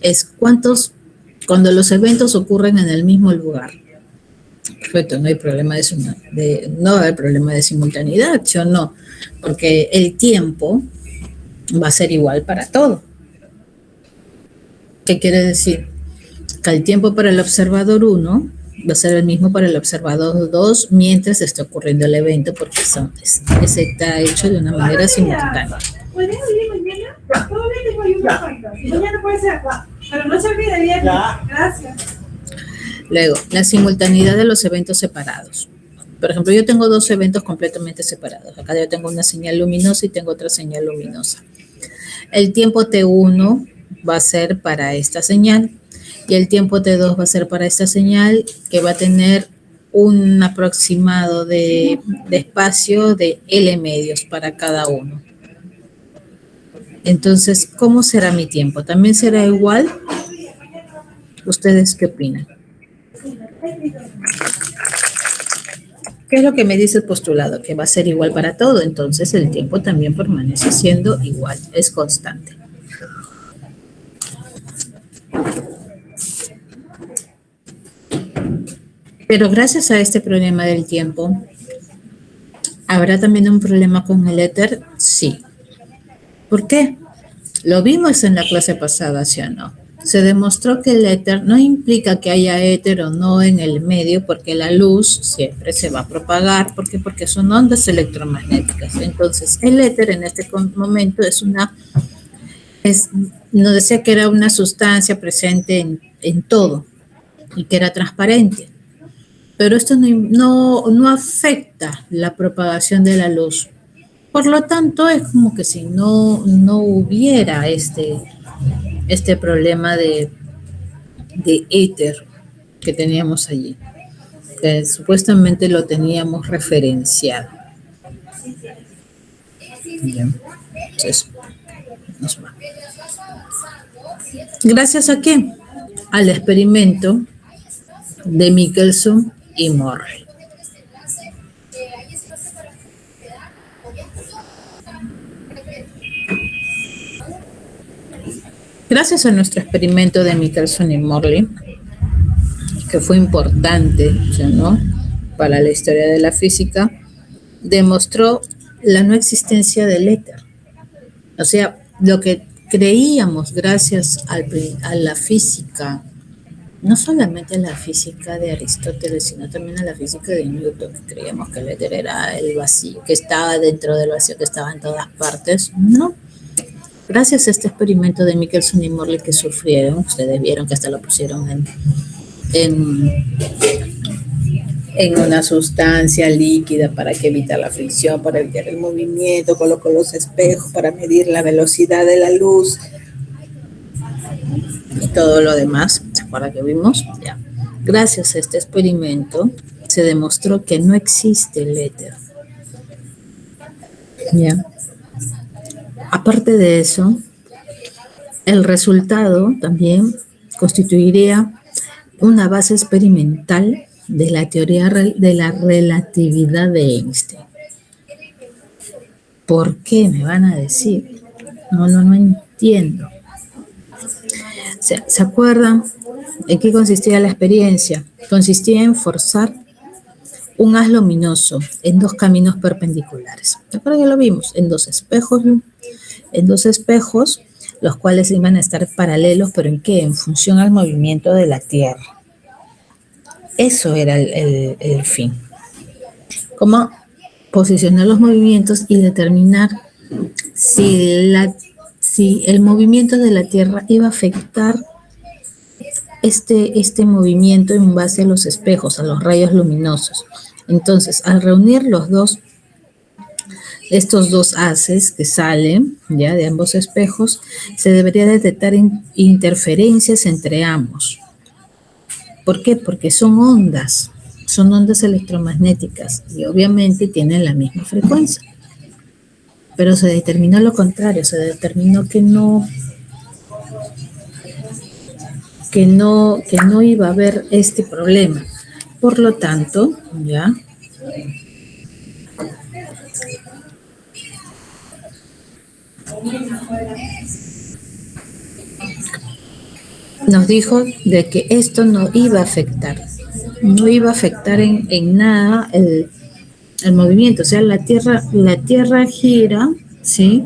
es cuando los eventos ocurren en el mismo lugar. Perfecto, no hay problema no hay problema de simultaneidad, ¿sí o no? Porque el tiempo va a ser igual para todo. ¿Qué quiere decir? Que el tiempo para el observador 1 va a ser el mismo para el observador 2 mientras esté ocurriendo el evento, porque ese está hecho de una manera simultánea. ¿Puedes venir mañana? Todavía tengo ahí unas cuantas. Mañana puede ser acá, pero no se olvide bien. Gracias. Luego, la simultaneidad de los eventos separados. Por ejemplo, yo tengo dos eventos completamente separados. Acá yo tengo una señal luminosa y tengo otra señal luminosa. El tiempo T1 va a ser para esta señal y el tiempo T2 va a ser para esta señal, que va a tener un aproximado de espacio de L medios para cada uno. Entonces, ¿cómo será mi tiempo? ¿También será igual? ¿Ustedes qué opinan? ¿Qué es lo que me dice el postulado? Que va a ser igual para todo, entonces el tiempo también permanece siendo igual, es constante. Pero gracias a este problema del tiempo, ¿habrá también un problema con el éter? Sí. ¿Por qué? Lo vimos en la clase pasada, ¿sí o no? Se demostró que el éter no implica que haya éter o no en el medio, porque la luz siempre se va a propagar. ¿Por qué? Porque son ondas electromagnéticas. Entonces, el éter en este momento nos decía que era una sustancia presente en todo y que era transparente. Pero esto no afecta la propagación de la luz. Por lo tanto, es como que si no hubiera este problema de éter que teníamos allí, que supuestamente lo teníamos referenciado. Bien. Entonces, nos va. ¿Gracias a qué? Al experimento de Michelson y Morley. Gracias a nuestro experimento de Michelson y Morley, que fue importante, ¿no? para la historia de la física, demostró la no existencia del éter. O sea, lo que creíamos gracias a la física, no solamente a la física de Aristóteles, sino también a la física de Newton, que creíamos que el éter era el vacío, que estaba dentro del vacío, que estaba en todas partes. No. Gracias a este experimento de Michelson y Morley que sufrieron, ustedes vieron que hasta lo pusieron en una sustancia líquida para que evite la fricción, para evitar el movimiento, colocó los espejos para medir la velocidad de la luz y todo lo demás, ¿se acuerdan que vimos? Ya. Gracias a este experimento se demostró que no existe el éter. ¿Ya? Aparte de eso, el resultado también constituiría una base experimental de la teoría de la relatividad de Einstein. ¿Por qué? Me van a decir. No entiendo. ¿Se acuerdan en qué consistía la experiencia? Consistía en forzar un haz luminoso en dos caminos perpendiculares. ¿De acuerdo? Ya lo vimos, en dos espejos, los cuales iban a estar paralelos, pero ¿en qué? En función al movimiento de la Tierra. Eso era el fin. Cómo posicionar los movimientos y determinar si el movimiento de la Tierra iba a afectar este movimiento en base a los espejos, a los rayos luminosos. Entonces, al reunir estos dos haces que salen ya de ambos espejos, se debería detectar interferencias entre ambos. ¿Por qué? Porque son ondas electromagnéticas y obviamente tienen la misma frecuencia. Pero se determinó lo contrario, se determinó que no iba a haber este problema. Por lo tanto, ya nos dijo de que esto no iba a afectar en nada el movimiento. O sea, la Tierra gira, ¿sí?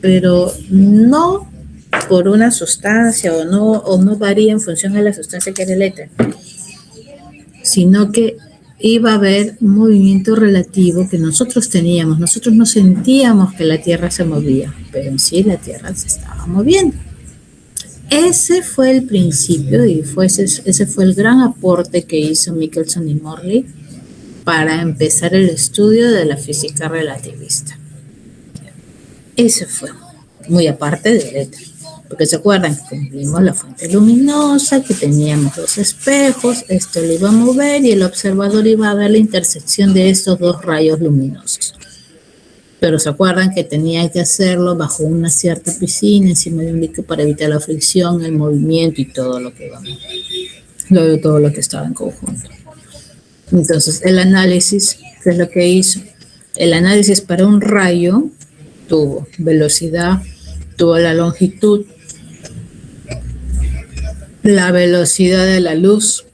Pero no por una sustancia o no varía en función a la sustancia que era el éter, sino que iba a haber un movimiento relativo que nosotros teníamos. Nosotros no sentíamos que la Tierra se movía, pero en sí la Tierra se estaba moviendo. Ese fue el principio y ese fue el gran aporte que hizo Michelson y Morley para empezar el estudio de la física relativista. Ese fue, muy aparte del éter. Porque se acuerdan que vimos la fuente luminosa, que teníamos dos espejos, esto lo iba a mover y el observador iba a ver la intersección de estos dos rayos luminosos. Pero se acuerdan que tenía que hacerlo bajo una cierta piscina, encima de un líquido para evitar la fricción, el movimiento y todo lo que todo lo que estaba en conjunto. Entonces, el análisis, ¿qué es lo que hizo? El análisis para un rayo tuvo velocidad, tuvo la longitud, la velocidad de la luz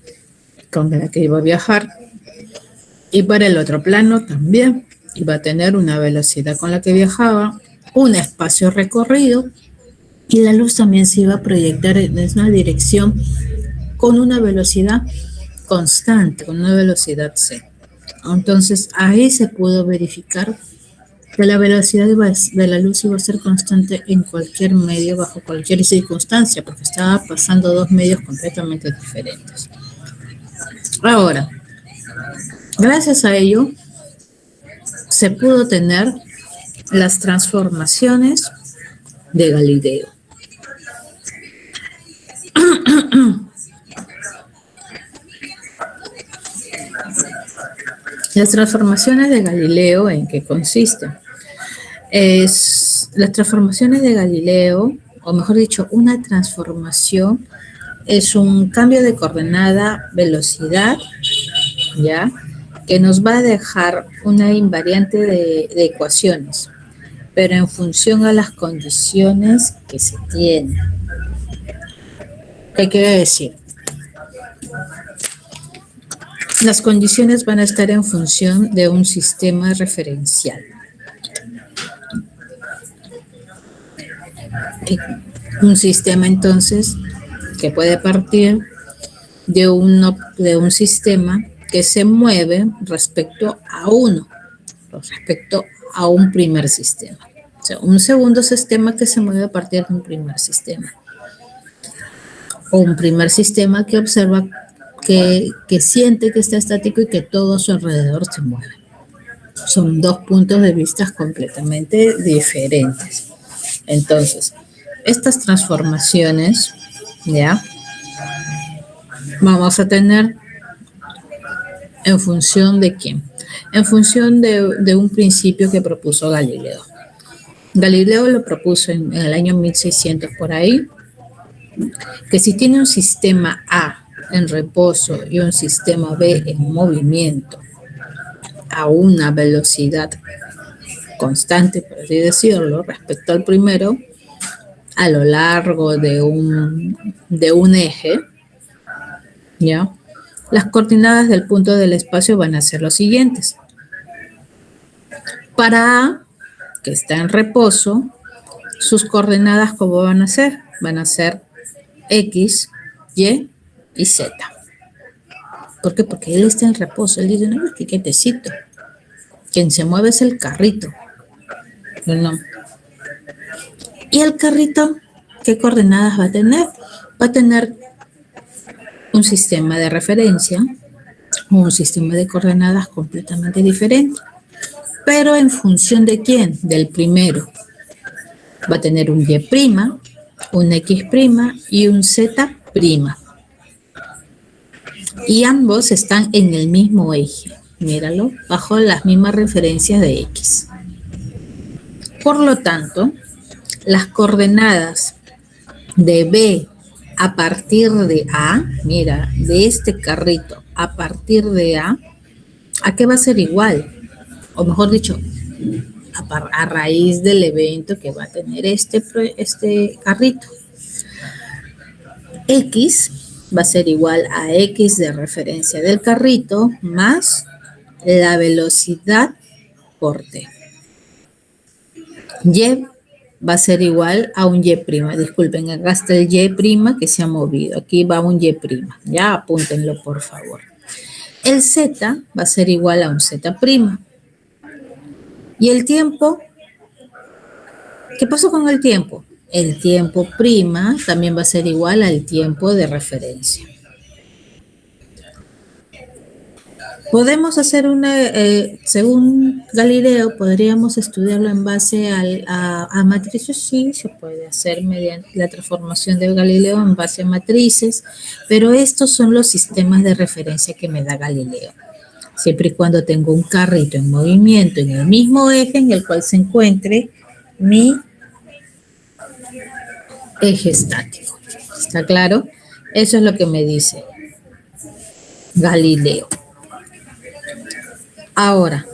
con la que iba a viajar, y para el otro plano también iba a tener una velocidad con la que viajaba, un espacio recorrido, y la luz también se iba a proyectar en una dirección con una velocidad constante, con una velocidad c. Entonces ahí se pudo verificar que la velocidad de la luz iba a ser constante en cualquier medio, bajo cualquier circunstancia, porque estaba pasando dos medios completamente diferentes. Ahora, gracias a ello, se pudo tener las transformaciones de Galileo. Las transformaciones de Galileo, ¿en qué consisten? Las transformaciones de Galileo, o mejor dicho, una transformación es un cambio de coordenada, velocidad, ¿ya? Que nos va a dejar una invariante de ecuaciones, pero en función a las condiciones que se tienen. ¿Qué quiere decir? Las condiciones van a estar en función de un sistema referencial. Un sistema entonces que puede partir de un sistema que se mueve respecto a respecto a un primer sistema. O sea, un segundo sistema que se mueve a partir de un primer sistema. O un primer sistema que observa, que siente que está estático y que todo a su alrededor se mueve. Son dos puntos de vista completamente diferentes. Entonces, estas transformaciones, ¿ya? Vamos a tener en función de quién. En función de un principio que propuso Galileo. Galileo lo propuso en el año 1600 por ahí, que si tiene un sistema A en reposo y un sistema B en movimiento a una velocidad constante, por así decirlo, respecto al primero, a lo largo de un eje, ¿ya? Las coordenadas del punto del espacio van a ser los siguientes. Para A, que está en reposo, sus coordenadas, ¿cómo van a ser? Van a ser X, Y y Z. ¿Por qué? Porque él está en reposo. Él dice, no, es que quietecito. Quien se mueve es el carrito. No. ¿Y el carrito qué coordenadas va a tener? Va a tener un sistema de referencia o un sistema de coordenadas completamente diferente. Pero en función de quién? Del primero. Va a tener un Y', un X' y un Z'. Y ambos están en el mismo eje. Míralo, bajo las mismas referencias de X. Por lo tanto, las coordenadas de B a partir de A, mira, de este carrito a partir de ¿a qué va a ser igual? O mejor dicho, a raíz del evento que va a tener este carrito. X va a ser igual a X de referencia del carrito más la velocidad por T. Y va a ser igual a un Y'. Disculpen, acá está el Y' que se ha movido. Aquí va un Y'. Ya apúntenlo, por favor. El Z va a ser igual a un Z'. ¿Y el tiempo? ¿Qué pasó con el tiempo? El tiempo prima también va a ser igual al tiempo de referencia. Podemos hacer según Galileo, podríamos estudiarlo en base a matrices. Sí, se puede hacer mediante la transformación de Galileo en base a matrices, pero estos son los sistemas de referencia que me da Galileo. Siempre y cuando tengo un carrito en movimiento en el mismo eje en el cual se encuentre mi eje estático. ¿Está claro? Eso es lo que me dice Galileo. Ahora,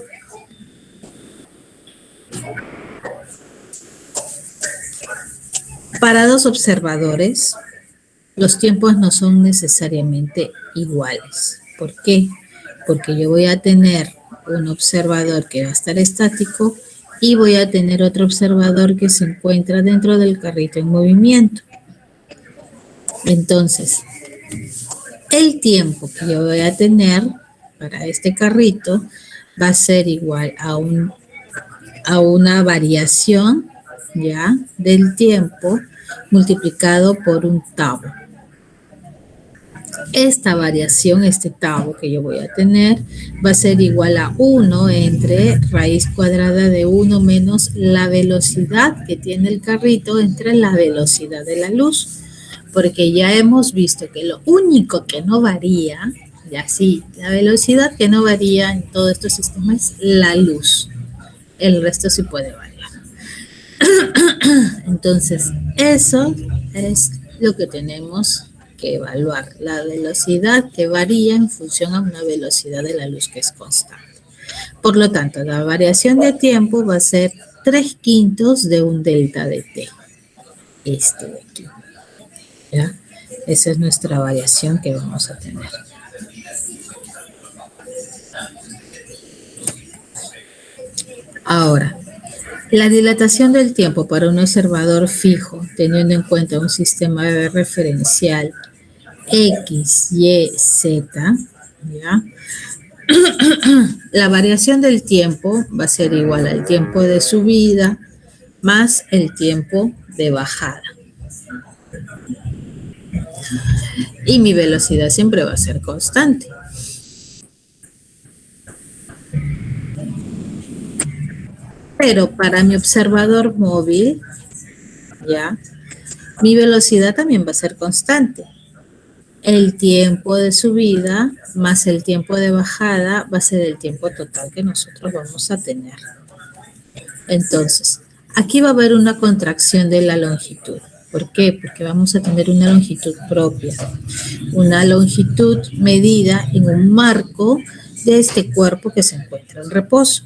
para dos observadores, los tiempos no son necesariamente iguales. ¿Por qué? Porque yo voy a tener un observador que va a estar estático y voy a tener otro observador que se encuentra dentro del carrito en movimiento. Entonces, el tiempo que yo voy a tener para este carrito va a ser igual a una variación, ¿ya?, del tiempo multiplicado por un tau. Esta variación, este tau que yo voy a tener, va a ser igual a 1 entre raíz cuadrada de 1 menos la velocidad que tiene el carrito entre la velocidad de la luz. Porque ya hemos visto que lo único que no varía, ya sí, la velocidad que no varía en todos estos sistemas es la luz. El resto sí puede variar. Entonces, eso es lo que tenemos que evaluar. La velocidad que varía en función a una velocidad de la luz que es constante. Por lo tanto, la variación de tiempo va a ser 3/5 de un delta de t. Este de aquí. ¿Ya? Esa es nuestra variación que vamos a tener. Ahora, la dilatación del tiempo para un observador fijo, teniendo en cuenta un sistema de referencial X, Y, Z, ¿ya? La variación del tiempo va a ser igual al tiempo de subida más el tiempo de bajada. Y mi velocidad siempre va a ser constante. Pero para mi observador móvil, ¿ya? Mi velocidad también va a ser constante. El tiempo de subida más el tiempo de bajada va a ser el tiempo total que nosotros vamos a tener. Entonces, aquí va a haber una contracción de la longitud. ¿Por qué? Porque vamos a tener una longitud propia, una longitud medida en un marco de este cuerpo que se encuentra en reposo.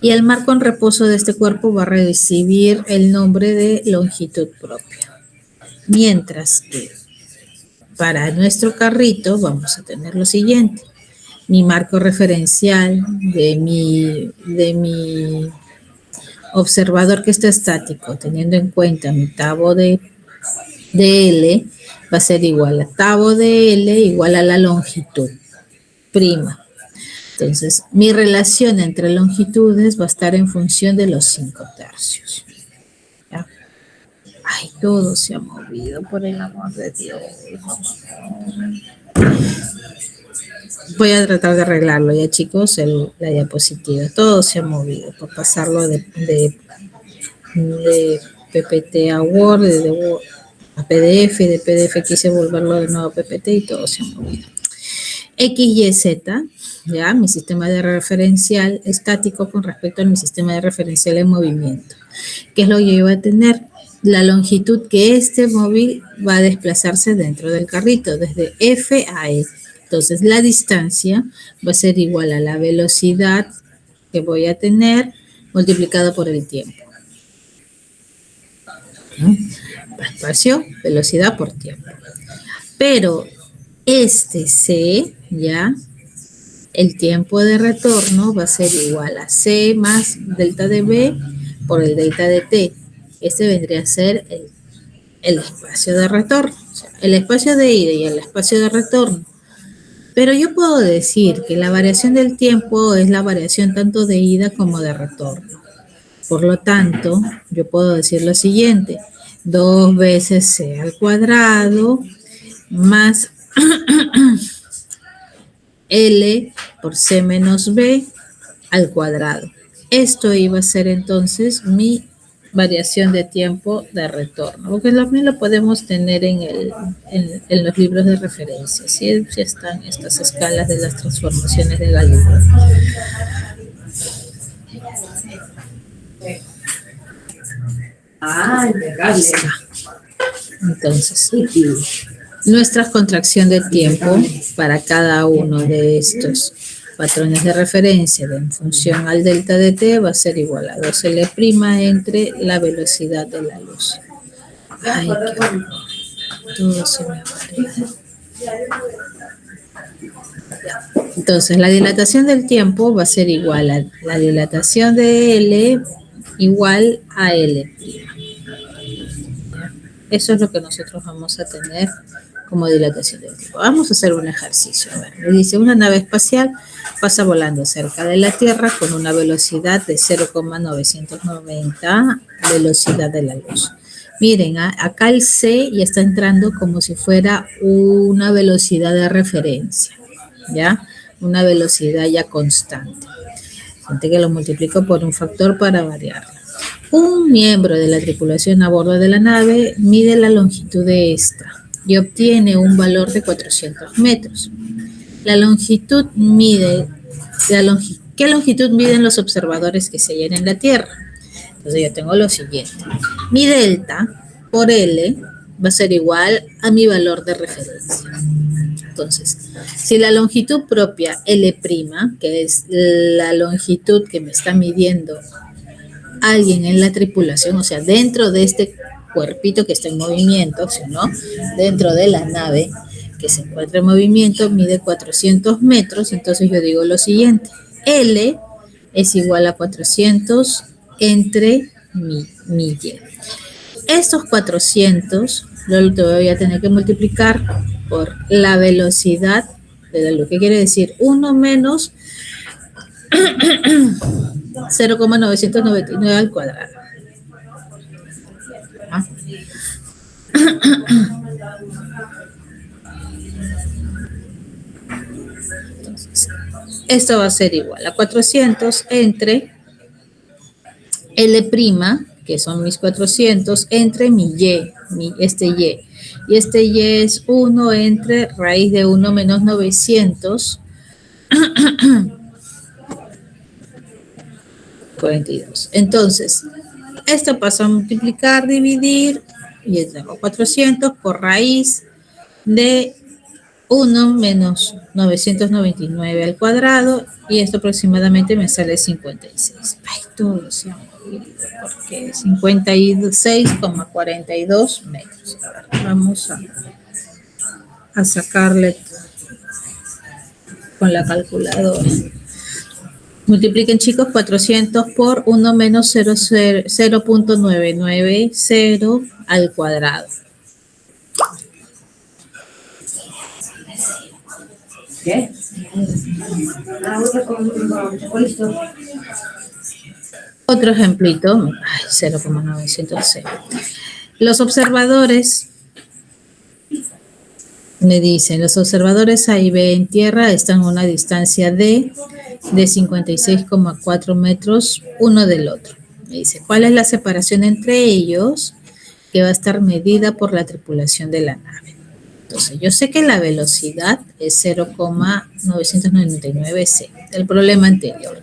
Y el marco en reposo de este cuerpo va a recibir el nombre de longitud propia. Mientras que para nuestro carrito vamos a tener lo siguiente. Mi marco referencial de mi observador que está estático, teniendo en cuenta mi tabo de L, va a ser igual a tabo de L igual a la longitud prima. Entonces, mi relación entre longitudes va a estar en función de los 5/3. ¿Ya? Ay, todo se ha movido, por el amor de Dios. Voy a tratar de arreglarlo ya, chicos, la diapositiva. Todo se ha movido por pasarlo de PPT a Word, de Word a PDF, de PDF quise volverlo de nuevo a PPT y todo se ha movido. X, Y, Z, ya, mi sistema de referencial estático con respecto a mi sistema de referencial en movimiento. ¿Qué es lo que yo voy a tener? La longitud que este móvil va a desplazarse dentro del carrito, desde F a E. Entonces, la distancia va a ser igual a la velocidad que voy a tener multiplicado por el tiempo. ¿No? Espacio, velocidad por tiempo. Pero este C, ya, el tiempo de retorno va a ser igual a C más delta de B por el delta de T. Este vendría a ser el espacio de retorno, o sea, el espacio de ida y el espacio de retorno. Pero yo puedo decir que la variación del tiempo es la variación tanto de ida como de retorno. Por lo tanto, yo puedo decir lo siguiente: 2 veces C al cuadrado más L por C menos B al cuadrado. Esto iba a ser entonces mi variación de tiempo de retorno, porque también lo podemos tener en los libros de referencia, ¿sí? Sí están estas escalas de las transformaciones de Galileo. Entonces, nuestra contracción de tiempo para cada uno de estos patrones de referencia en función al delta de t va a ser igual a 2L' entre la velocidad de la luz. Ay, qué horror. Todo se me varía. Entonces, la dilatación del tiempo va a ser igual a la dilatación de L igual a L'. Eso es lo que nosotros vamos a tener como dilatación del tiempo. Vamos a hacer un ejercicio. A ver, me dice, una nave espacial pasa volando cerca de la Tierra con una velocidad de 0,990 velocidad de la luz. Miren, acá el C ya está entrando como si fuera una velocidad de referencia, ¿ya? Una velocidad ya constante. Fíjate que lo multiplico por un factor para variarla. Un miembro de la tripulación a bordo de la nave mide la longitud de esta y obtiene un valor de 400 metros. La longitud mide, ¿qué longitud miden los observadores que se hallan en la Tierra? Entonces yo tengo lo siguiente. Mi delta por L va a ser igual a mi valor de referencia. Entonces, si la longitud propia L', que es la longitud que me está midiendo alguien en la tripulación, o sea, dentro de este cuerpito que está en movimiento, ¿no? Dentro de la nave, que se encuentra en movimiento mide 400 metros, entonces yo digo lo siguiente, L es igual a 400 entre mi Y. Estos 400 lo voy a tener que multiplicar por la velocidad de lo que quiere decir 1 menos 0,999 al cuadrado. ¿Ah? Entonces, esto va a ser igual a 400 entre L', que son mis 400, entre mi Y, este Y. Y este Y es 1 entre raíz de 1 menos 900, 42. Entonces, esto pasa a multiplicar, dividir, y tengo 400 por raíz de 1 menos 999 al cuadrado, y esto aproximadamente me sale 56. Ay, todo se ha movido, porque 56,42 metros. A ver, vamos a sacarle con la calculadora. Multipliquen, chicos, 400 por 1 menos 0.990 al cuadrado. ¿Qué? Otro ejemplito, 0,906. Los observadores, me dicen, los observadores A y B en tierra están a una distancia de 56,4 metros uno del otro. Me dice, ¿cuál es la separación entre ellos que va a estar medida por la tripulación de la nave? Entonces, yo sé que la velocidad es 0,999 c, el problema anterior.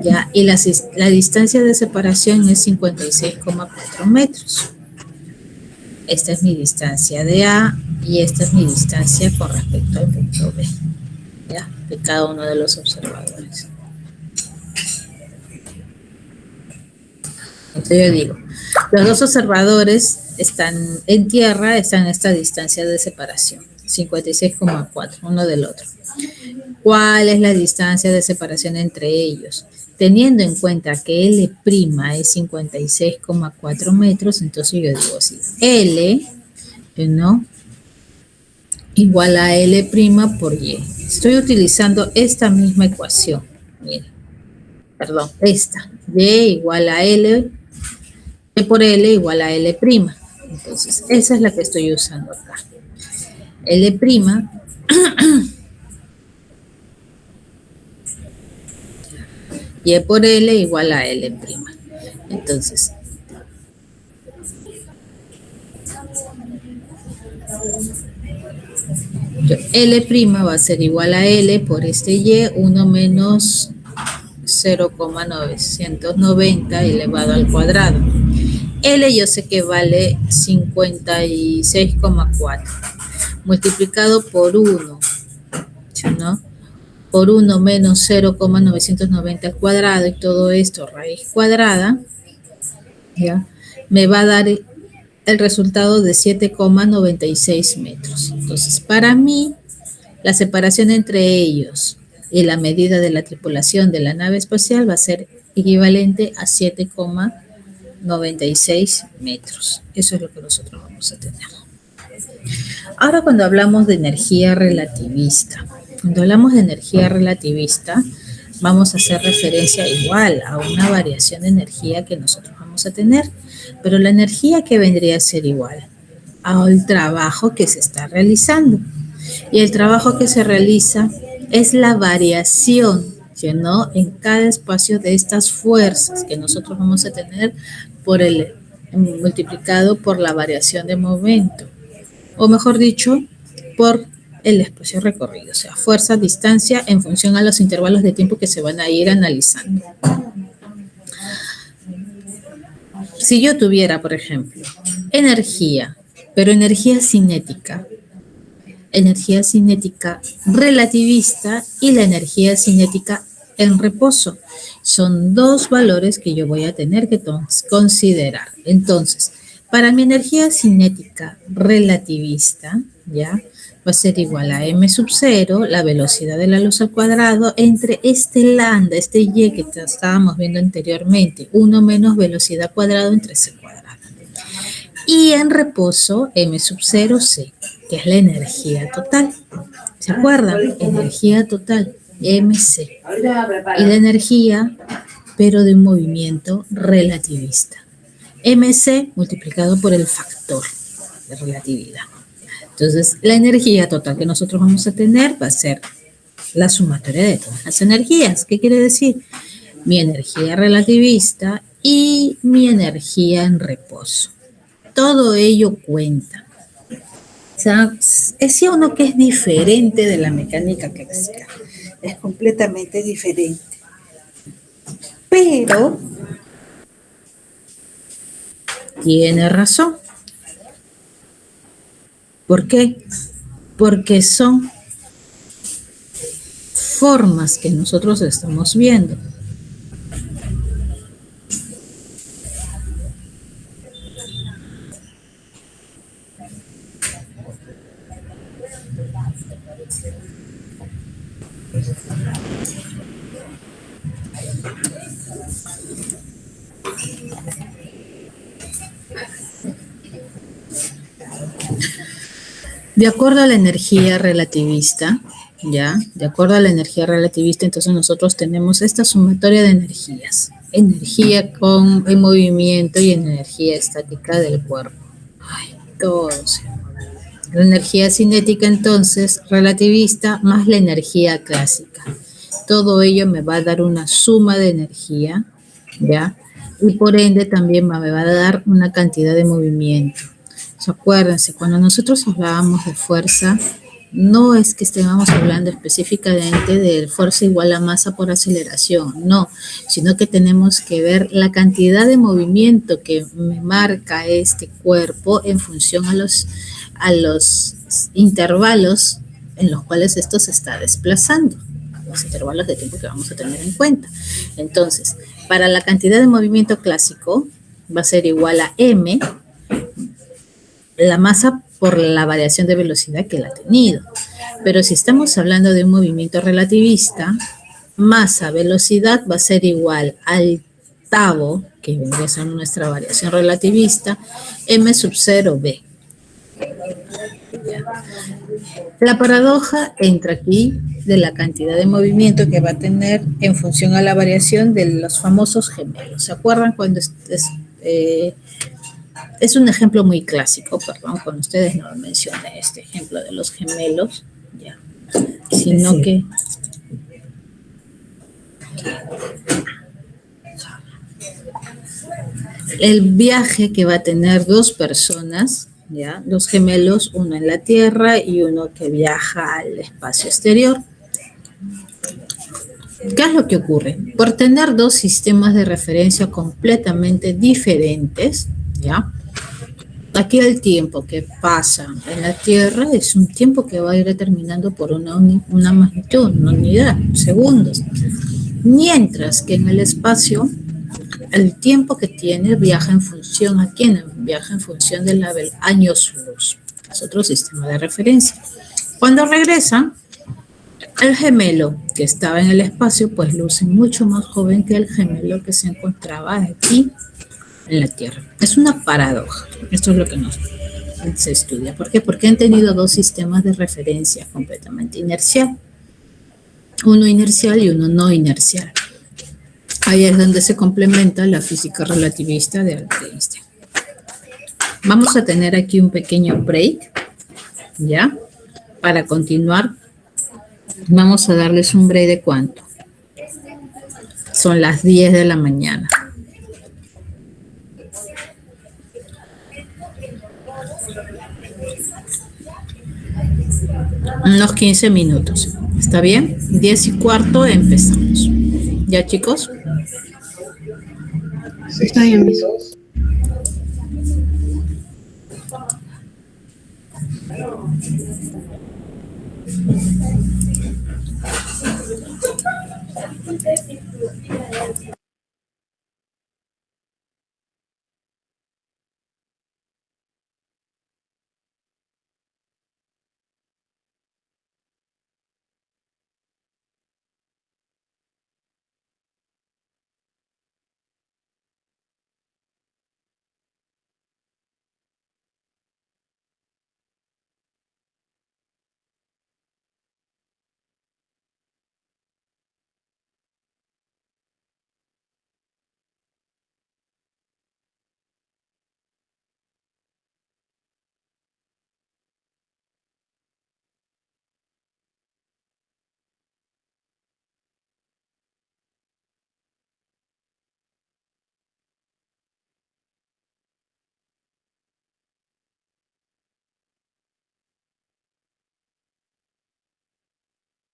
¿Ya? Y la distancia de separación es 56,4 metros. Esta es mi distancia de A y esta es mi distancia con respecto al punto B, ¿ya? De cada uno de los observadores. Entonces yo digo, los dos observadores están en tierra, están a esta distancia de separación, 56,4, uno del otro. ¿Cuál es la distancia de separación entre ellos? Teniendo en cuenta que L' es 56,4 metros, entonces yo digo así, L, ¿no?, igual a L' por Y. Estoy utilizando esta misma ecuación, miren, perdón, esta, Y igual a L, Y por L igual a L'. Entonces, esa es la que estoy usando acá. L', Y por L igual a L'. Entonces, L' va a ser igual a L por este Y, 1 menos 0,990 elevado al cuadrado. L yo sé que vale 56,4 multiplicado por 1, ¿no?, por 1 menos 0,990 al cuadrado, y todo esto raíz cuadrada, ¿ya?, me va a dar el resultado de 7,96 metros. Entonces, para mí, la separación entre ellos y la medida de la tripulación de la nave espacial va a ser equivalente a 7,96 metros. Eso es lo que nosotros vamos a tener. Ahora, cuando hablamos de energía relativista, vamos a hacer referencia igual a una variación de energía que nosotros vamos a tener, pero la energía que vendría a ser igual al trabajo que se está realizando. Y el trabajo que se realiza es la variación, ¿no?, en cada espacio de estas fuerzas que nosotros vamos a tener por el multiplicado por la variación de momento, o mejor dicho, por el espacio recorrido, o sea, fuerza, distancia, en función a los intervalos de tiempo que se van a ir analizando. Si yo tuviera, por ejemplo, energía, pero energía cinética relativista y la energía cinética en reposo, son dos valores que yo voy a tener que considerar. Entonces, para mi energía cinética relativista, ¿ya?, va a ser igual a m sub 0, la velocidad de la luz al cuadrado, entre este lambda, este y que estábamos viendo anteriormente, 1 menos velocidad cuadrada entre c cuadrado. Y en reposo, m sub 0, c, que es la energía total. ¿Se acuerdan? Energía total, mc. Y la energía, pero de un movimiento relativista. mc multiplicado por el factor de relatividad. Entonces, la energía total que nosotros vamos a tener va a ser la sumatoria de todas las energías. ¿Qué quiere decir? Mi energía relativista y mi energía en reposo. Todo ello cuenta. O sea, decía uno que es diferente de la mecánica clásica. Es completamente diferente. Pero tiene razón. ¿Por qué? Porque son formas que nosotros estamos viendo. De acuerdo a la energía relativista, ¿ya? De acuerdo a la energía relativista, entonces nosotros tenemos esta sumatoria de energías. Energía en movimiento y energía estática del cuerpo. Ay, todos. La energía cinética, entonces, relativista, más la energía clásica. Todo ello me va a dar una suma de energía, ¿ya? Y por ende también me va a dar una cantidad de movimiento. Acuérdense, cuando nosotros hablábamos de fuerza, no es que estemos hablando específicamente de fuerza igual a masa por aceleración, no, sino que tenemos que ver la cantidad de movimiento que me marca este cuerpo en función a los intervalos en los cuales esto se está desplazando, los intervalos de tiempo que vamos a tener en cuenta. Entonces, para la cantidad de movimiento clásico va a ser igual a m, la masa por la variación de velocidad que él ha tenido. Pero si estamos hablando de un movimiento relativista, masa, velocidad va a ser igual al tau, que vendría a ser nuestra variación relativista, m sub 0b. La paradoja entra aquí de la cantidad de movimiento que va a tener en función a la variación de los famosos gemelos. ¿Se acuerdan cuando es un ejemplo muy clásico, perdón, con ustedes no mencioné este ejemplo de los gemelos, ya, sino sí, que el viaje que va a tener dos personas, ya, dos gemelos, uno en la Tierra y uno que viaja al espacio exterior. ¿Qué es lo que ocurre? Por tener dos sistemas de referencia completamente diferentes, ¿ya? Aquí el tiempo que pasa en la Tierra es un tiempo que va a ir determinando por una magnitud, una unidad, segundos. Mientras que en el espacio, el tiempo que tiene viaja en función, ¿a quién? Viaja en función de la años luz. Es otro sistema de referencia. Cuando regresa, el gemelo que estaba en el espacio, pues luce mucho más joven que el gemelo que se encontraba aquí en la Tierra. Es una paradoja. Esto es lo que se estudia. ¿Por qué? Porque han tenido dos sistemas de referencia completamente inercial. Uno inercial y uno no inercial. Ahí es donde se complementa la física relativista de Albert Einstein. Vamos a tener aquí un pequeño break, ¿ya? Para continuar, vamos a darles un break de ¿cuánto? Son las 10 de la mañana. Unos 15 minutos. ¿Está bien? 10:15 empezamos. ¿Ya, chicos? Sí, está bien, mis.